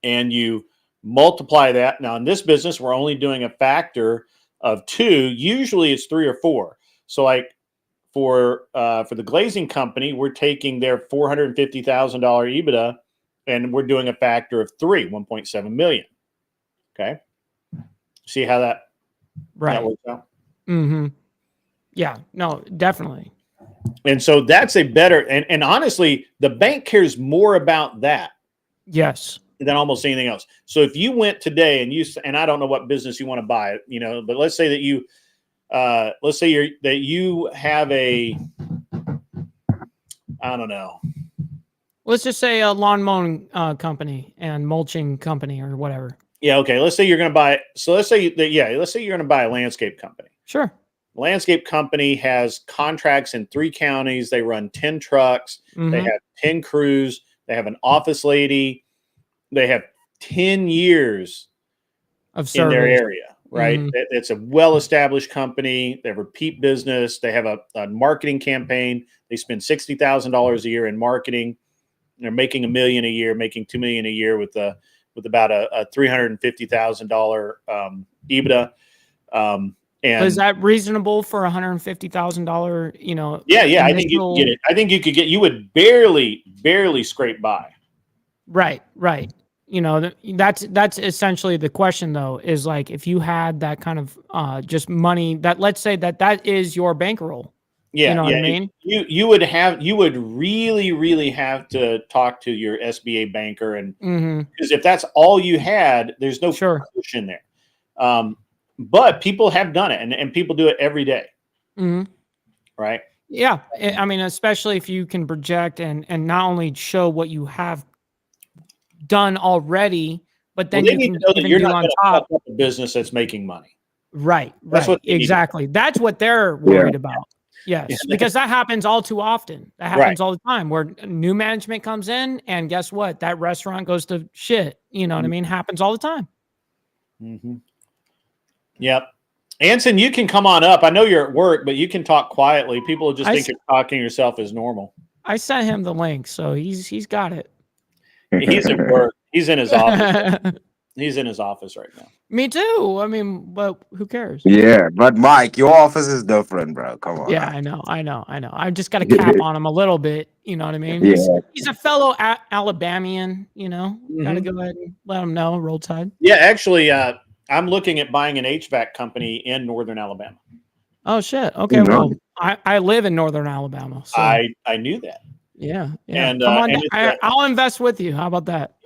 and you multiply that. Now in this business, we're only doing a factor of 2. Usually it's 3 or 4. So like for the glazing company, we're taking their $450,000 EBITDA and we're doing a factor of 3, 1.7 million. Okay. See how that works out? Mm-hmm. Yeah, no, definitely. And so that's a better, and honestly, the bank cares more about that. Yes. Than almost anything else. So if you went today and I don't know what business you want to buy, but let's say that you have a, I don't know. Let's just say a lawn mowing company and mulching company or whatever. Yeah. Okay. Let's say you're going to buy. So let's say you're going to buy a landscape company. Sure. Landscape company has contracts in 3 counties. They run 10 trucks. Mm-hmm. They have 10 crews. They have an office lady. They have 10 years of in their area, right? Mm-hmm. It's a well-established company. They have repeat business. They have a marketing campaign. They spend $60,000 a year in marketing. They're making $1 million a year, making $2 million a year with about a $350,000 EBITDA. And is that reasonable for $150,000? Yeah. I think you can get it. I think you would barely scrape by. Right. That's essentially the question, though, is like if you had that kind of just money that, let's say that is your bankroll. Yeah, you know what I mean? You would really have to talk to your SBA banker, and because if that's all you had, there's no cushion there. But people have done it, and people do it every day. Mm-hmm. Right? Yeah, I mean, especially if you can project and not only show what you have done already, but then you can know that you're not on top a business that's making money. Right. Exactly. That's what they're worried about. Yes, because that happens all too often. That happens all the time where new management comes in and guess what? That restaurant goes to shit. You know what I mean? Happens all the time. Mm-hmm. Yep. Anson, you can come on up. I know you're at work, but you can talk quietly. People will just think you're talking yourself as normal. I sent him the link, so he's got it. He's at work. He's in his office. He's in his office right now. Me too. I mean, but who cares? Yeah, but Mike, your office is different, bro. Come on. Yeah, I know. I just got to cap on him a little bit. You know what I mean? Yeah. He's a fellow Alabamian. Got to go ahead and let him know. Roll Tide. Yeah, actually, I'm looking at buying an HVAC company in northern Alabama. Oh shit. Okay. Well, I live in northern Alabama. So. I knew that. Yeah. And come on, I'll invest with you. How about that?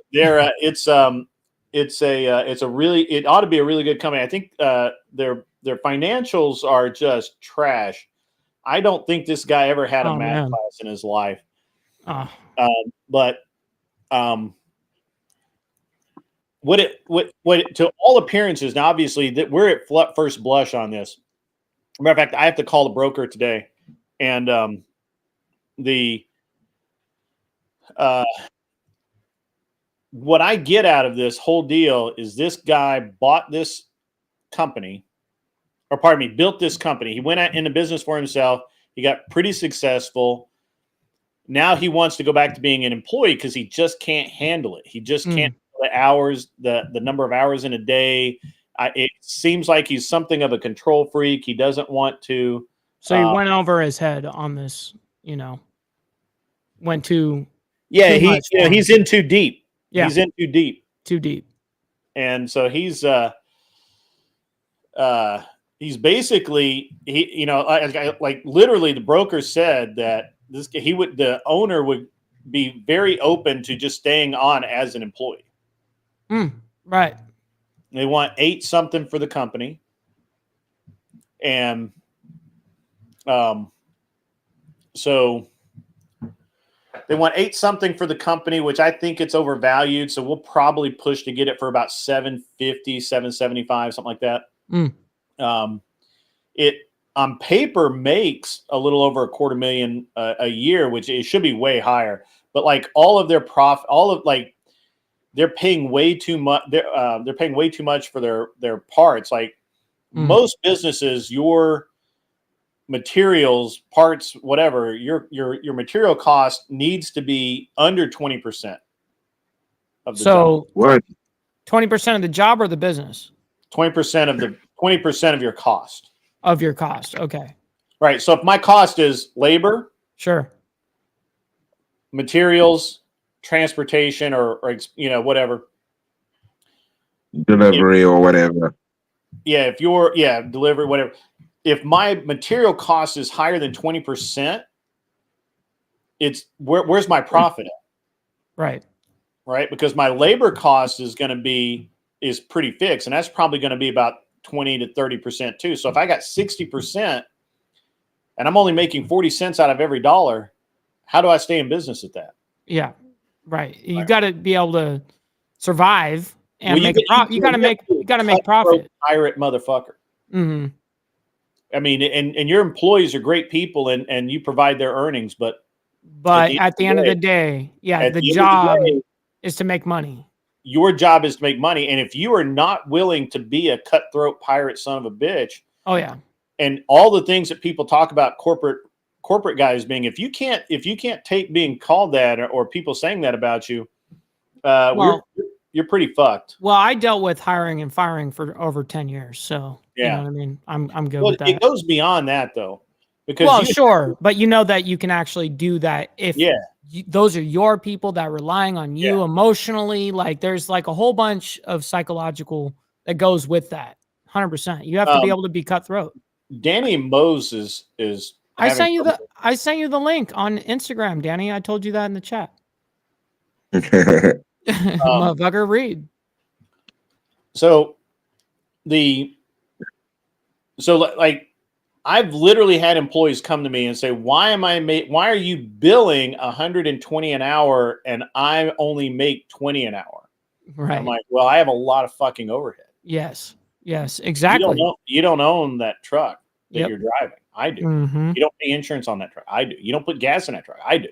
It ought to be a really good company. I think their financials are just trash. I don't think this guy ever had a math class in his life. But what to all appearances, now obviously that we're at first blush on this. Matter of fact, I have to call the broker today, and what I get out of this whole deal is this guy bought this company, or pardon me, built this company. He went out into business for himself. He got pretty successful. Now he wants to go back to being an employee because he just can't handle it. He just can't handle the hours, the number of hours in a day. It seems like he's something of a control freak. He doesn't want to. So he went over his head on this, went too. Yeah, he's in too deep. Yeah. He's in too deep. Too deep. And so he's basically like literally the broker said that the owner would be very open to just staying on as an employee. Right. They want 8 something for the company. And so they want 8 something for the company, which I think it's overvalued. So we'll probably push to get it for about 750, 775, something like that. It on paper makes a little over $250,000 a year, which it should be way higher. But like all of their profit, they're paying way too much. They're paying way too much for their parts. Like most businesses, your materials, parts, whatever, your material cost needs to be under 20% of the what? 20% of the job or the business? 20% of the 20% of your cost. Of your cost. Okay. Right. So if my cost is labor, Sure. materials, transportation, or whatever. Delivery or whatever. Yeah, if you're delivery, whatever. If my material cost is higher than 20%, it's where's my profit at? Right. Right? Because my labor cost is pretty fixed, and that's probably going to be about 20 to 30% too. So if I got 60% and I'm only making 40 cents out of every dollar, how do I stay in business at that? Yeah. Right. You got to be able to survive and make you got to make profit. Pirate motherfucker. Mm-hmm. I mean, and your employees are great people, and you provide their earnings, but at the end of the day, the job is to make money. Your job is to make money, and if you are not willing to be a cutthroat pirate son of a bitch, oh yeah, and all the things that people talk about corporate guys being, if you can't take being called that or people saying that about you, you're pretty fucked. Well, I dealt with hiring and firing for over 10 years, so you know what I mean. I'm good with that. It goes beyond that though, because sure, but you know that you can actually do that if those are your people that are relying on you emotionally. Like there's like a whole bunch of psychological that goes with that. 100%. You have to be able to be cutthroat. Danny Mose is. I sent you the link on Instagram, Danny. I told you that in the chat. Motherfucker, read. So I've literally had employees come to me and say, why are you billing $120 an hour and I only make $20 an hour? Right. I'm like, well, I have a lot of fucking overhead. Yes, exactly. You don't own that truck that you're driving. I do. You don't pay insurance on that truck. I do. You don't put gas in that truck. I do.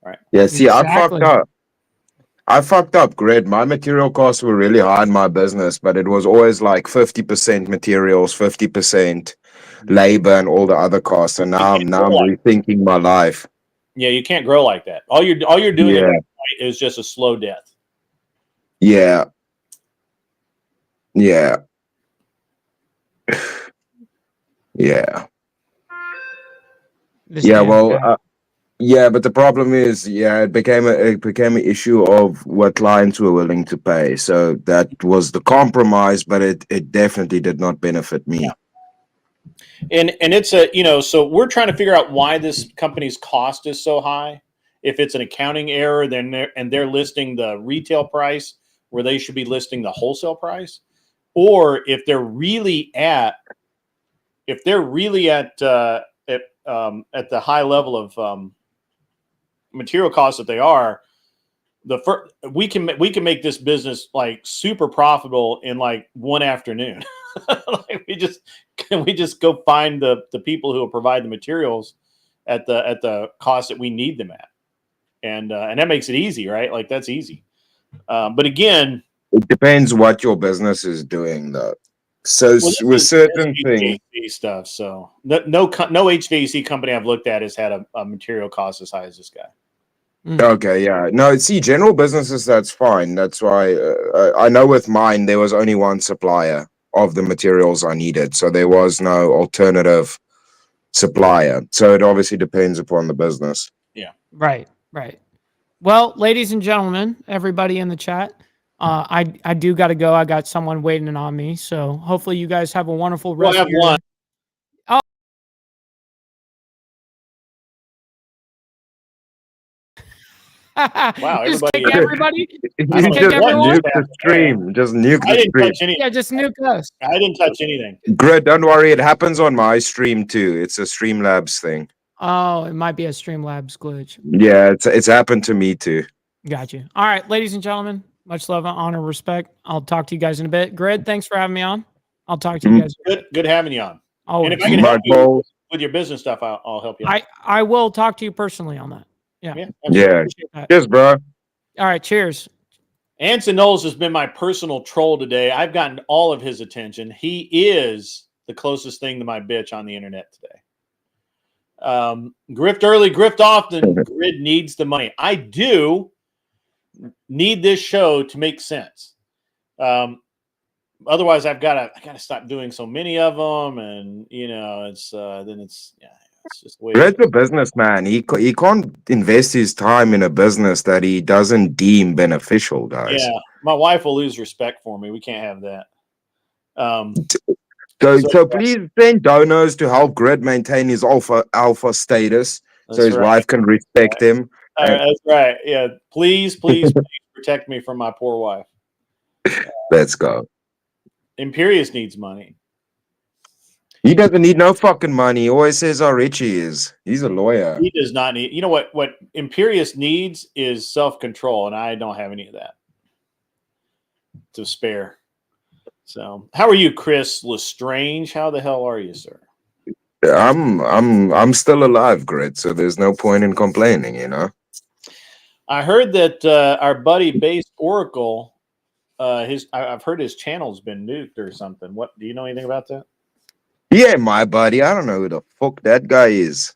All right. Yeah, see, I fucked up, Grid. My material costs were really high in my business, but it was always like 50% materials, 50% labor, and all the other costs. And now I'm rethinking my life. Yeah, you can't grow like that. All you're doing at that point is just a slow death. Yeah. Yeah. Yeah. But the problem is, it became an issue of what clients were willing to pay. So that was the compromise, but it definitely did not benefit me. Yeah. And it's so we're trying to figure out why this company's cost is so high. If it's an accounting error, then they're listing the retail price where they should be listing the wholesale price, or if they're really at the high level of material costs that they are, we can make this business like super profitable in like one afternoon. Like we just go find the people who will provide the materials at the cost that we need them at, and that makes it easy, right? Like that's easy. But again, it depends what your business is doing, though. So with certain things, stuff. So no HVAC company I've looked at has had a material cost as high as this guy. Okay, yeah. No, see, general businesses, that's fine. That's why I know with mine, there was only one supplier of the materials I needed. So there was no alternative supplier. So it obviously depends upon the business. Yeah. Right. Well, ladies and gentlemen, everybody in the chat, I do got to go. I got someone waiting on me. So hopefully you guys have a wonderful rest of your day. Wow, everybody! Just nuke the stream. Just nuke the stream. Yeah, just nuke us. I didn't touch anything. Grid, don't worry. It happens on my stream too. It's a Streamlabs thing. Oh, it might be a Streamlabs glitch. Yeah, it's happened to me too. Got you. All right, ladies and gentlemen, much love, honor, respect. I'll talk to you guys in a bit. Grid, thanks for having me on. I'll talk to you guys. Good having you on. Always. And if I can help you with your business stuff, I'll help you out. I will talk to you personally on that. Yeah. Cheers, bro. All right. Cheers. Anson Knowles has been my personal troll today. I've gotten all of his attention. He is the closest thing to my bitch on the internet today. Grift early, grift often. Grid needs the money. I do need this show to make sense. Otherwise, I gotta stop doing so many of them, and it's it's just the way it Red's is. a businessman. He can't invest his time in a business that he doesn't deem beneficial, guys. Yeah, my wife will lose respect for me. We can't have that. So So please send donors to help Grid maintain his alpha status, so that's his right. wife can respect him. And That's right. Yeah, please, please, please protect me from my poor wife. let's go. Imperius needs money. He doesn't need no fucking money. He always says how rich he is. He's a lawyer. He does not need. You know what? What Imperius needs is self-control, and I don't have any of that to spare. So, how are you, Chris Lestrange? How the hell are you, sir? I'm still alive, Grid. So there's no point in complaining, you know. I heard that our buddy Based Oracle, I've heard his channel's been nuked or something. What do you know anything about that? Yeah, my buddy. I don't know who the fuck that guy is.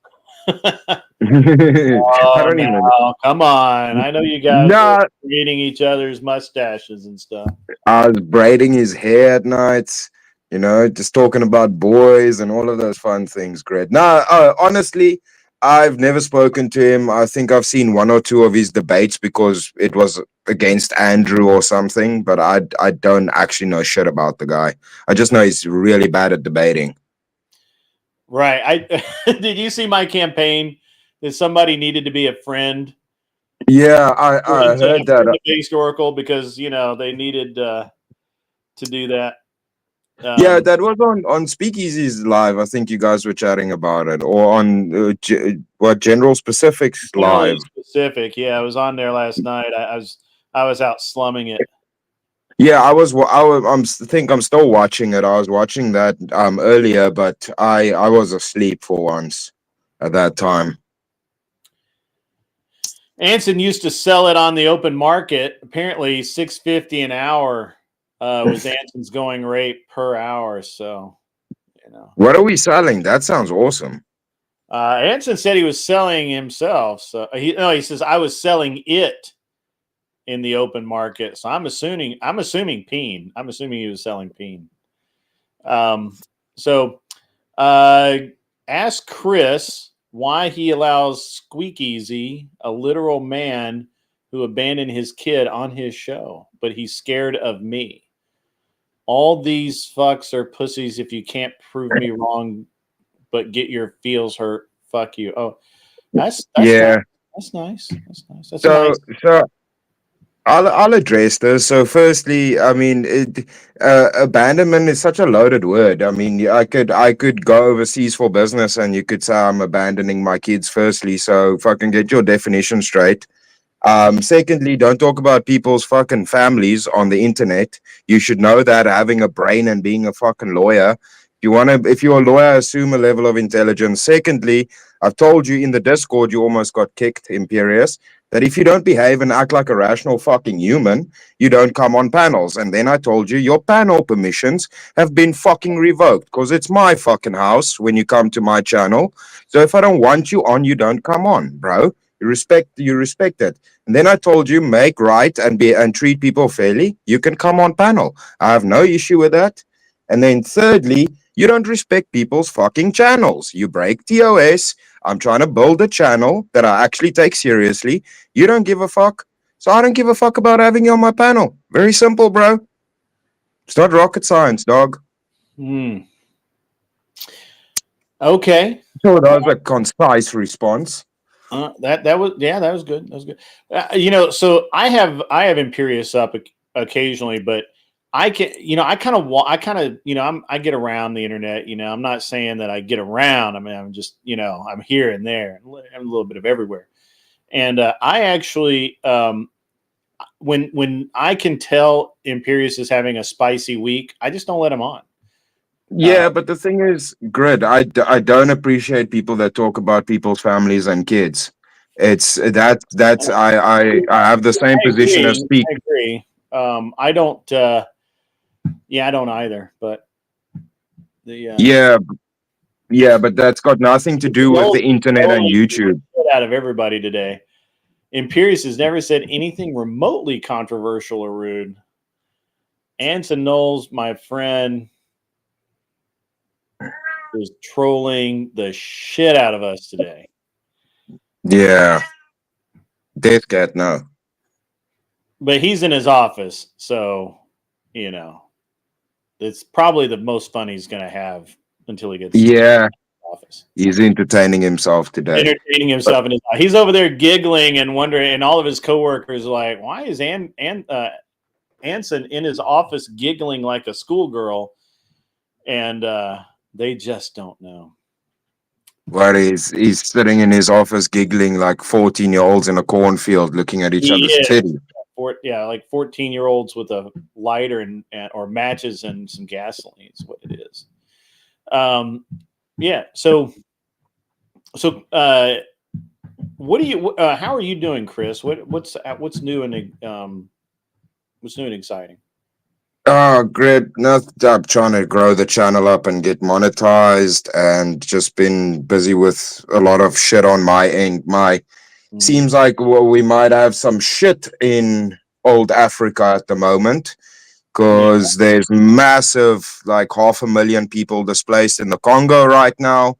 I don't even. Come on! I know you guys Nah, are creating each other's mustaches and stuff. I was braiding his hair at nights, you know, just talking about boys and all of those fun things. Great. Nah, honestly, I've never spoken to him. I think I've seen one or two of his debates because it was against Andrew or something, but I don't actually know shit about the guy. I just know he's really bad at debating. Right. Did you see my campaign that somebody needed to be a friend? Yeah, I heard that. Based Oracle because they needed to do that. Yeah, that was on Speakeasy's live. I think you guys were chatting about it, or on General Specifics live. Specific, yeah, I was on there last night. I was out slumming it. Yeah, think I'm still watching it. I was watching that earlier, but I was asleep for once at that time. Anson used to sell it on the open market. Apparently, $6.50 an hour was Anson's going rate per hour. So, what are we selling? That sounds awesome. Anson said he was selling himself. So he says I was selling it in the open market. So I'm assuming Peen. I'm assuming he was selling Peen. So ask Chris why he allows Squeakeasy, a literal man who abandoned his kid on his show, but he's scared of me. All these fucks are pussies if you can't prove me wrong, but get your feels hurt. Fuck you. Oh, that's yeah. Nice. That's nice. That's nice. That's so nice. so I'll address this. So, firstly, I mean, abandonment is such a loaded word. I mean, I could go overseas for business, and you could say I'm abandoning my kids. Firstly, so fucking get your definition straight. Secondly, don't talk about people's fucking families on the internet. You should know that having a brain and being a fucking lawyer. If you're a lawyer, assume a level of intelligence. Secondly, I've told you in the Discord, you almost got kicked, Imperius, that if you don't behave and act like a rational fucking human, you don't come on panels. And then I told you your panel permissions have been fucking revoked because it's my fucking house when you come to my channel. So if I don't want you on, you don't come on, bro. You respect it. And then I told you make right and treat people fairly. You can come on panel. I have no issue with that. And then thirdly, you don't respect people's fucking channels. You break TOS. I'm trying to build a channel that I actually take seriously. You don't give a fuck. So I don't give a fuck about having you on my panel. Very simple, bro. It's not rocket science, dog. Okay. So that was a concise response. That was good. That was good. So I have Imperius up occasionally, but I can, I get around the internet. I'm not saying that I get around. I mean, I'm just, I'm here and there, and I'm a little bit of everywhere. And I actually, when I can tell Imperius is having a spicy week, I just don't let him on. Yeah, but the thing is, Grid, I don't appreciate people that talk about people's families and kids. It's that's I have the same position as Speak. I agree. I don't. I don't either. But yeah, but that's got nothing to do with the internet and YouTube. Out of everybody today, Imperius has never said anything remotely controversial or rude. Anson Knowles, my friend, was trolling the shit out of us today. Yeah. Death Cat, no. But he's in his office, so, you know, it's probably the most fun he's going to have until he gets to the office. He's entertaining himself today. Entertaining himself in his office. He's over there giggling and wondering, and all of his coworkers are like, why is Anson in his office giggling like a schoolgirl? And they just don't know. Well, he's sitting in his office giggling like 14-year-olds in a cornfield looking at each other's titty. Like 14-year-olds with a lighter and or matches and some gasoline is what it is. Yeah. So what do you? How are you doing, Chris? What's new and what's new and exciting? Great. No, I'm trying to grow the channel up and get monetized, and just been busy with a lot of shit on my end. Seems like we might have some shit in old Africa at the moment, because there's massive, like 500,000 people displaced in the Congo right now.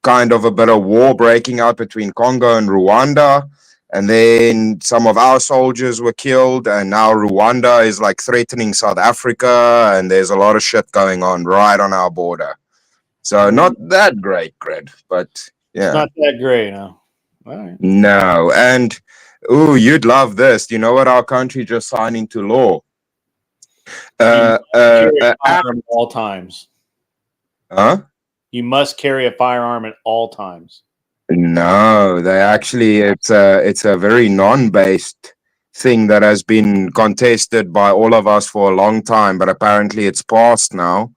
Kind of a bit of war breaking out between Congo and Rwanda. And then some of our soldiers were killed, and now Rwanda is like threatening South Africa, and there's a lot of shit going on right on our border. So not that great, Gred, but yeah. Not that great, no. All right. No, and you'd love this. You know what our country just signed into law? Carry a firearm at all times. Huh? You must carry a firearm at all times. No, they actually, it's a very non-based thing that has been contested by all of us for a long time, but apparently it's passed now,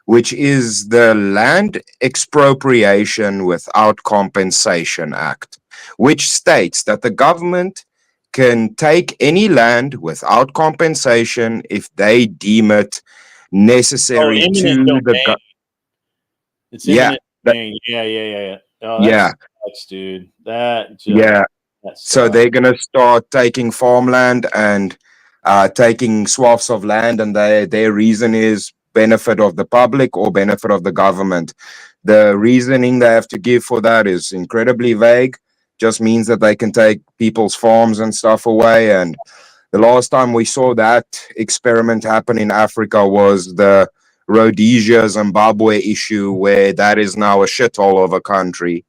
which is the Land Expropriation Without Compensation Act, which states that the government can take any land without compensation if they deem it necessary to the It's eminent domain. Yeah. Oh, that sucks, dude. That just So they're gonna start taking farmland and taking swaths of land, and their reason is benefit of the public or benefit of the government. The reasoning they have to give for that is incredibly vague. Just means that they can take people's farms and stuff away. And the last time we saw that experiment happen in Africa was the Rhodesia, Zimbabwe issue, where that is now a shithole of a country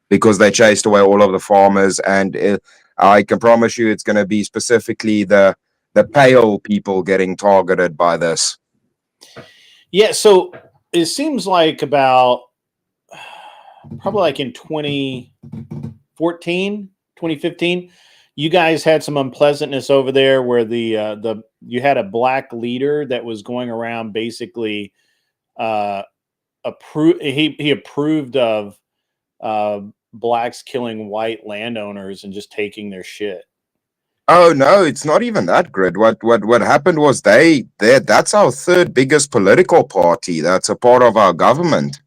because they chased away all of the farmers. And I can promise you it's going to be specifically the pale people getting targeted by this. Yeah, so it seems like about probably like in 2014, 2015, you guys had some unpleasantness over there where you had a black leader that was going around basically he approved of blacks killing white landowners and just taking their shit. Oh no, it's not even that, Grid. What happened was that's our third biggest political party. That's a part of our government.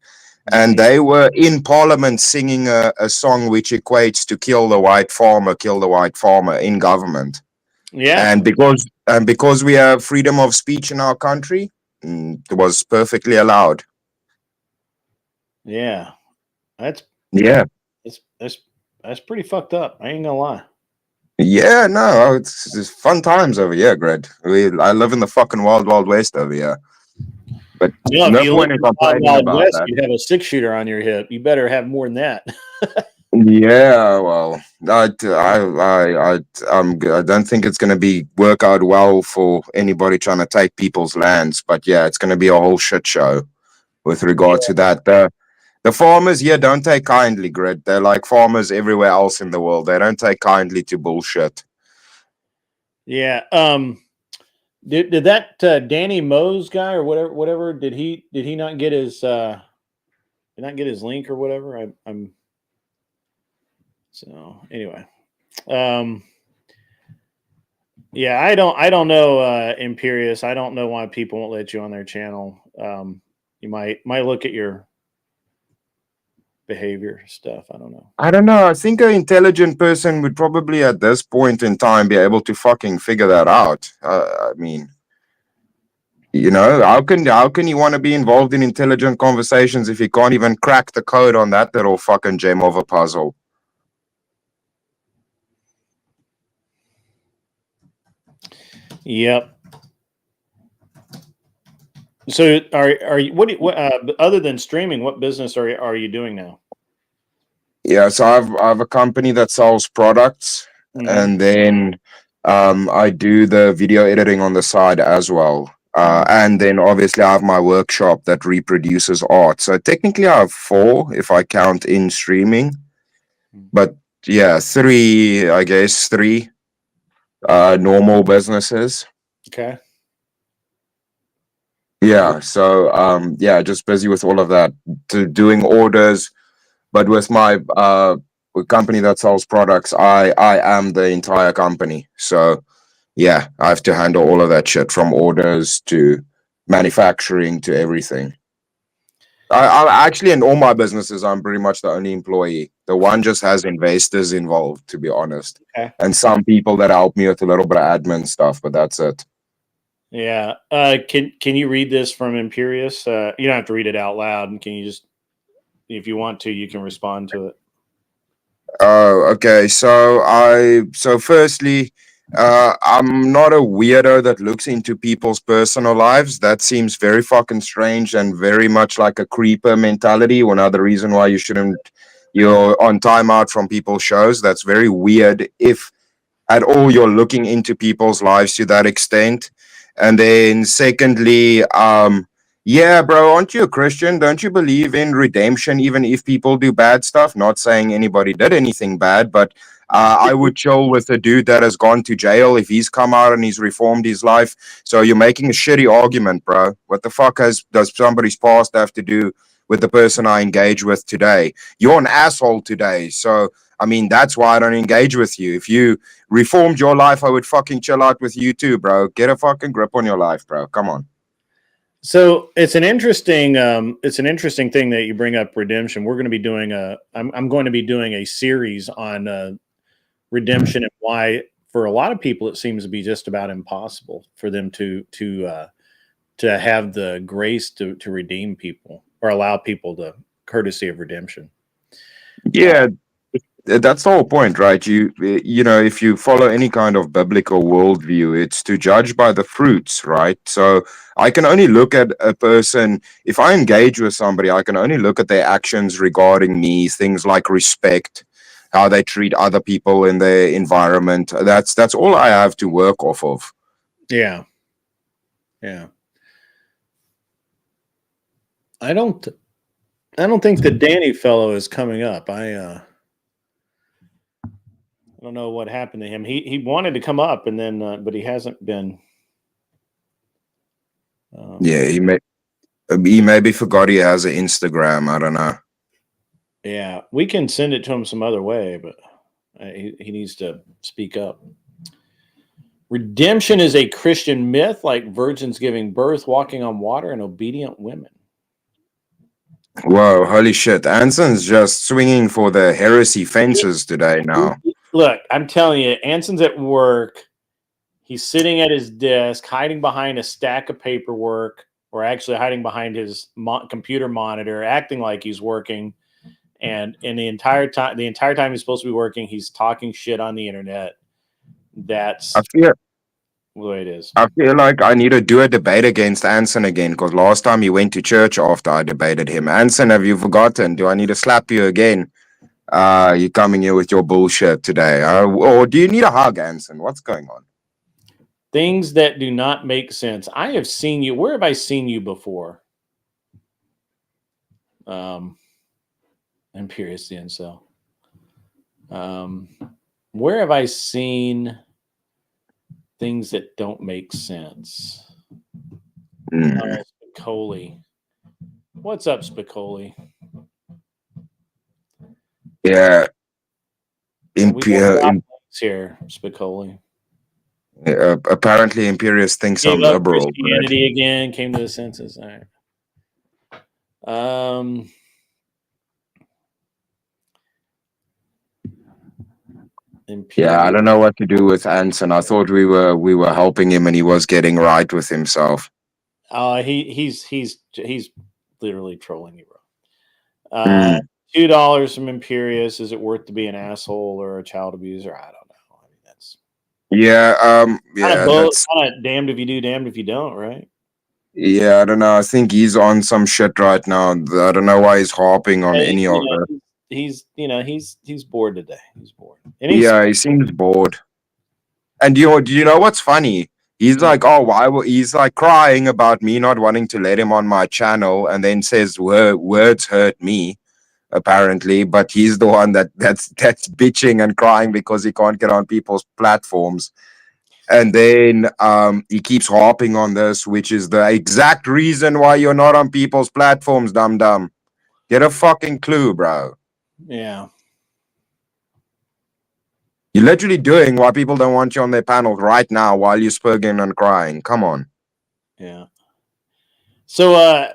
And they were in parliament singing a song which equates to kill the white farmer in government. Yeah. And because we have freedom of speech in our country, it was perfectly allowed. Yeah. That's pretty fucked up. I ain't gonna lie. Yeah, no, it's fun times over here, Gred. I live in the fucking wild west over here. But no point in complaining about that. You have a 6-shooter on your hip. You better have more than that. Yeah, well, I don't think it's going to work out well for anybody trying to take people's lands. But yeah, it's going to be a whole shit show with regard to that. The farmers here don't take kindly, Grid. They're like farmers everywhere else in the world. They don't take kindly to bullshit. Yeah. Did that Danny Mose guy or whatever did he not get his link or whatever? So anyway. Yeah, I don't know, Imperious. I don't know why people won't let you on their channel. You might look at your behavior stuff. I don't know. I think an intelligent person would probably at this point in time be able to fucking figure that out. I mean, You know, how can you want to be involved in intelligent conversations if you can't even crack the code on that little fucking gem of a puzzle? Yep. So are you what other than streaming, what business are you doing now? Yeah, so I have a company that sells products, and then I do the video editing on the side as well. And then obviously I have my workshop that reproduces art. So technically I have four if I count in streaming. But yeah, three, I guess, three normal businesses. Okay. Yeah, so yeah, just busy with all of that, doing orders. But with my company that sells products, I am the entire company. So yeah, I have to handle all of that shit from orders to manufacturing to everything. I actually, in all my businesses, I'm pretty much the only employee. The one just has investors involved, to be honest, Okay. and some people that help me with a little bit of admin stuff, but that's it. Yeah. Can you read this from Imperious? You don't have to read it out loud, and can you just, if you want to, you can respond to it. Oh, okay. So firstly, I'm not a weirdo that looks into people's personal lives. That seems very fucking strange and very much like a creeper mentality. Another reason why you're on timeout from people's shows. That's very weird. If at all you're looking into people's lives to that extent. And then secondly, yeah, bro, aren't you a Christian? Don't you believe in redemption even if people do bad stuff? Not saying anybody did anything bad, but I would chill with a dude that has gone to jail if he's come out and he's reformed his life. So you're making a shitty argument, bro. What the fuck does somebody's past have to do with the person I engage with today? You're an asshole today. So I mean, that's why I don't engage with you. If you reformed your life, I would fucking chill out with you too, bro. Get a fucking grip on your life, bro. Come on. So it's an interesting thing that you bring up redemption. We're going to be doing I'm going to be doing a series on redemption and why, for a lot of people, it seems to be just about impossible for them to have the grace to redeem people or allow people the courtesy of redemption. Yeah, that's the whole point, right? You know, if you follow any kind of biblical worldview, it's to judge by the fruits, right? So I can only look at a person if I engage with somebody. I can only look at their actions regarding me, things like respect, how they treat other people in their environment. That's all I have to work off of. Yeah. I don't think the Danny fellow is coming up. I don't know what happened to him. He wanted to come up and then but he hasn't been. Yeah, he maybe forgot he has an Instagram. I don't know. Yeah, we can send it to him some other way, but he needs to speak up. Redemption is a Christian myth, like virgins giving birth, walking on water, and obedient women. Whoa, holy shit. Anson's just swinging for the heresy fences today now. Look, I'm telling you, Anson's at work. He's sitting at his desk, hiding behind a stack of paperwork, or actually hiding behind his computer monitor, acting like he's working. And in the entire time he's supposed to be working, he's talking shit on the internet. That's the way it is. I feel like I need to do a debate against Anson again, because last time he went to church after I debated him. Anson, have you forgotten? Do I need to slap you again? You're coming here with your bullshit today. Or do you need a hug, Anson? What's going on? Things that do not make sense. I have seen you. Where have I seen you before? Imperious the Incel. Where have I seen things that don't make sense? Spicoli. What's up, Spicoli? Yeah. Here, Spicoli. Apparently, Imperious thinks I'm liberal. Christianity again, came to the senses. All right. Yeah, I don't know what to do with Anson. I thought we were helping him, and he was getting right with himself. He's literally trolling you, bro. $2 from Imperious. Is it worth to be an asshole or a child abuser? I don't know. I mean, that's kind of both. Kind of damned if you do, damned if you don't, right? Yeah, I don't know. I think he's on some shit right now. I don't know why he's harping on any of it. He's bored today. He's bored. And he seems bored. And do you know what's funny? He's like, oh, he's like crying about me not wanting to let him on my channel, and then says words hurt me, apparently. But he's the one that's bitching and crying because he can't get on people's platforms. And then he keeps harping on this, which is the exact reason why you're not on people's platforms, dum. Get a fucking clue, bro. Yeah. You're literally doing why people don't want you on their panels right now while you're spurging and crying. Come on. Yeah. So,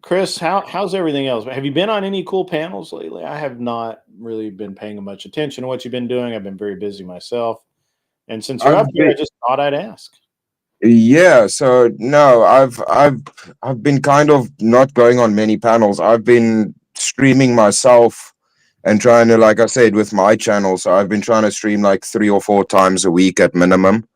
Chris, how's everything else? Have you been on any cool panels lately? I have not really been paying much attention to what you've been doing. I've been very busy myself. And since you're up here, I just thought I'd ask. Yeah, so no, I've been kind of not going on many panels. I've been streaming myself and trying to, like I said, with my channel. So I've been trying to stream like 3 or 4 times a week at minimum.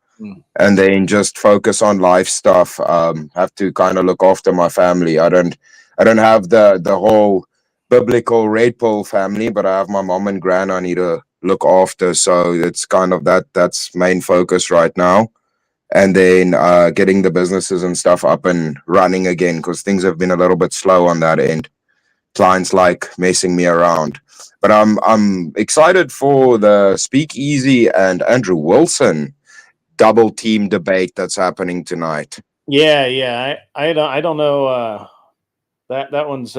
And then just focus on life stuff. Have to kind of look after my family. I don't have the whole biblical red pill family, but I have my mom and gran I need to look after. So it's kind of that's main focus right now. And then getting the businesses and stuff up and running again, because things have been a little bit slow on that end. Clients like messing me around. But I'm excited for the Speakeasy and Andrew Wilson double team debate that's happening tonight. Yeah. I don't know. That one's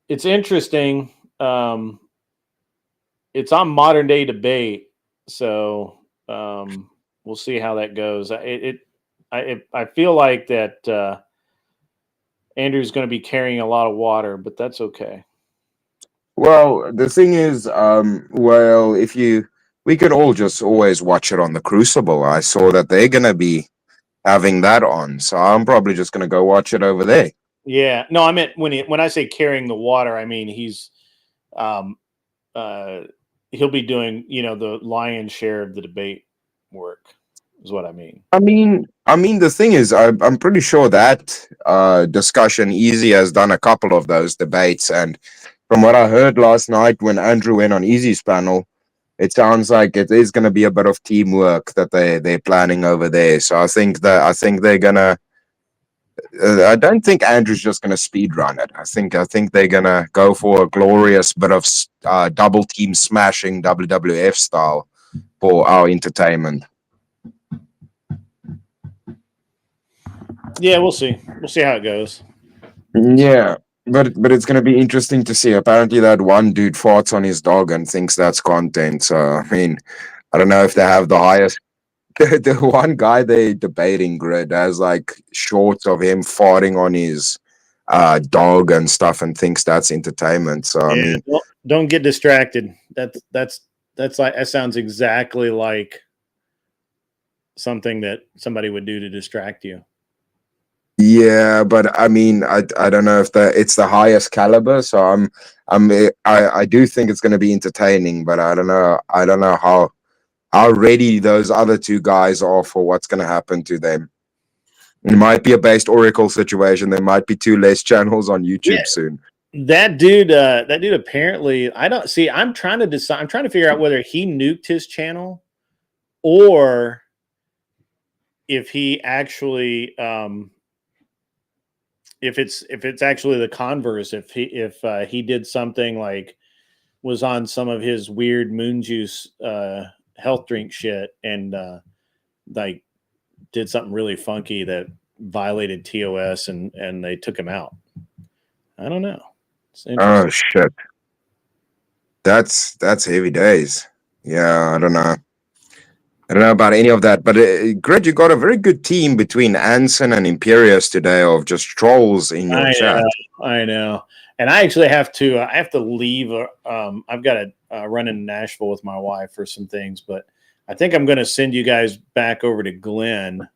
it's interesting. It's on Modern Day Debate, so we'll see how that goes. I feel like that Andrew's going to be carrying a lot of water, but that's okay. Well, the thing is, we could all just always watch it on the Crucible. I saw that they're going to be having that on, so I'm probably just going to go watch it over there. Yeah, no, I meant when I say carrying the water, I mean he's he'll be doing the lion's share of the debate work is what I mean. I mean the thing is, I'm pretty sure that Discussion Easy has done a couple of those debates, and from what I heard last night when Andrew went on Easy's panel, it sounds like it is going to be a bit of teamwork that they're planning over there. So I think they're gonna. I don't think Andrew's just gonna speed run it. I think they're gonna go for a glorious bit of double team smashing WWF style for our entertainment. Yeah, we'll see. We'll see how it goes. Yeah. But it's going to be interesting to see. Apparently that one dude farts on his dog and thinks that's content. So, I mean, I don't know if they have the highest... The one guy they debating, Grid, has like shorts of him farting on his dog and stuff and thinks that's entertainment. So, I mean... Don't get distracted. That's like... That sounds exactly like something that somebody would do to distract you. Yeah, but I mean, I don't know if it's the highest caliber. So I do think it's going to be entertaining, but I don't know how ready those other two guys are for what's going to happen to them. It might be a based Oracle situation. There might be 2 less channels on YouTube soon. That dude apparently, I don't see. I'm trying to decide. I'm trying to figure out whether he nuked his channel or if he actually. If it's actually the converse, if he did something like was on some of his weird moon juice health drink shit and like did something really funky that violated TOS and they took him out. I don't know. Oh shit. That's heavy days. Yeah, I don't know. I don't know about any of that, but Greg, you got a very good team between Anson and Imperious today of just trolls in your chat. I know, and I actually have to. I have to leave. I've got to run in Nashville with my wife for some things, but I think I'm going to send you guys back over to Glenn.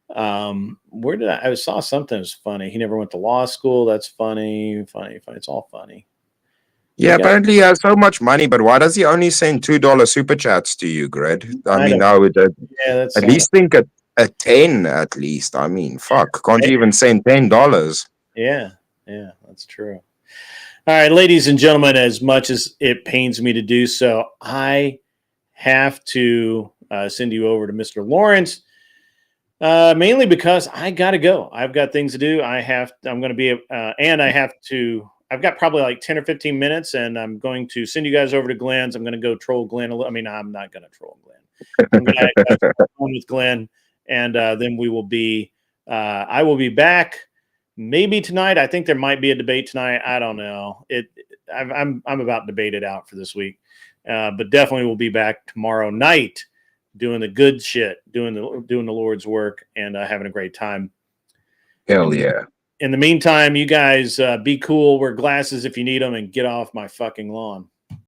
Where did I saw something that's funny. He never went to law school. That's funny. It's all funny. Yeah, apparently he has so much money, but why does he only send $2 super chats to you, Gred? I mean, I would at least think a 10 at least. I mean, fuck, can't you even send $10? Yeah, that's true. All right, ladies and gentlemen, as much as it pains me to do so, I have to send you over to Mr. Lawrence, mainly because I got to go. I've got things to do. I've got probably like 10 or 15 minutes, and I'm going to send you guys over to Glenn's. I'm going to go troll Glenn a little. I mean, I'm not going to troll Glenn. I'm going to have fun with Glenn, and then we will be. I will be back. Maybe tonight. I think there might be a debate tonight. I don't know. I'm about to debate it out for this week, but definitely we'll be back tomorrow night, doing the good shit, doing the Lord's work, and having a great time. Hell yeah! In the meantime, you guys be cool, wear glasses if you need them, and get off my fucking lawn.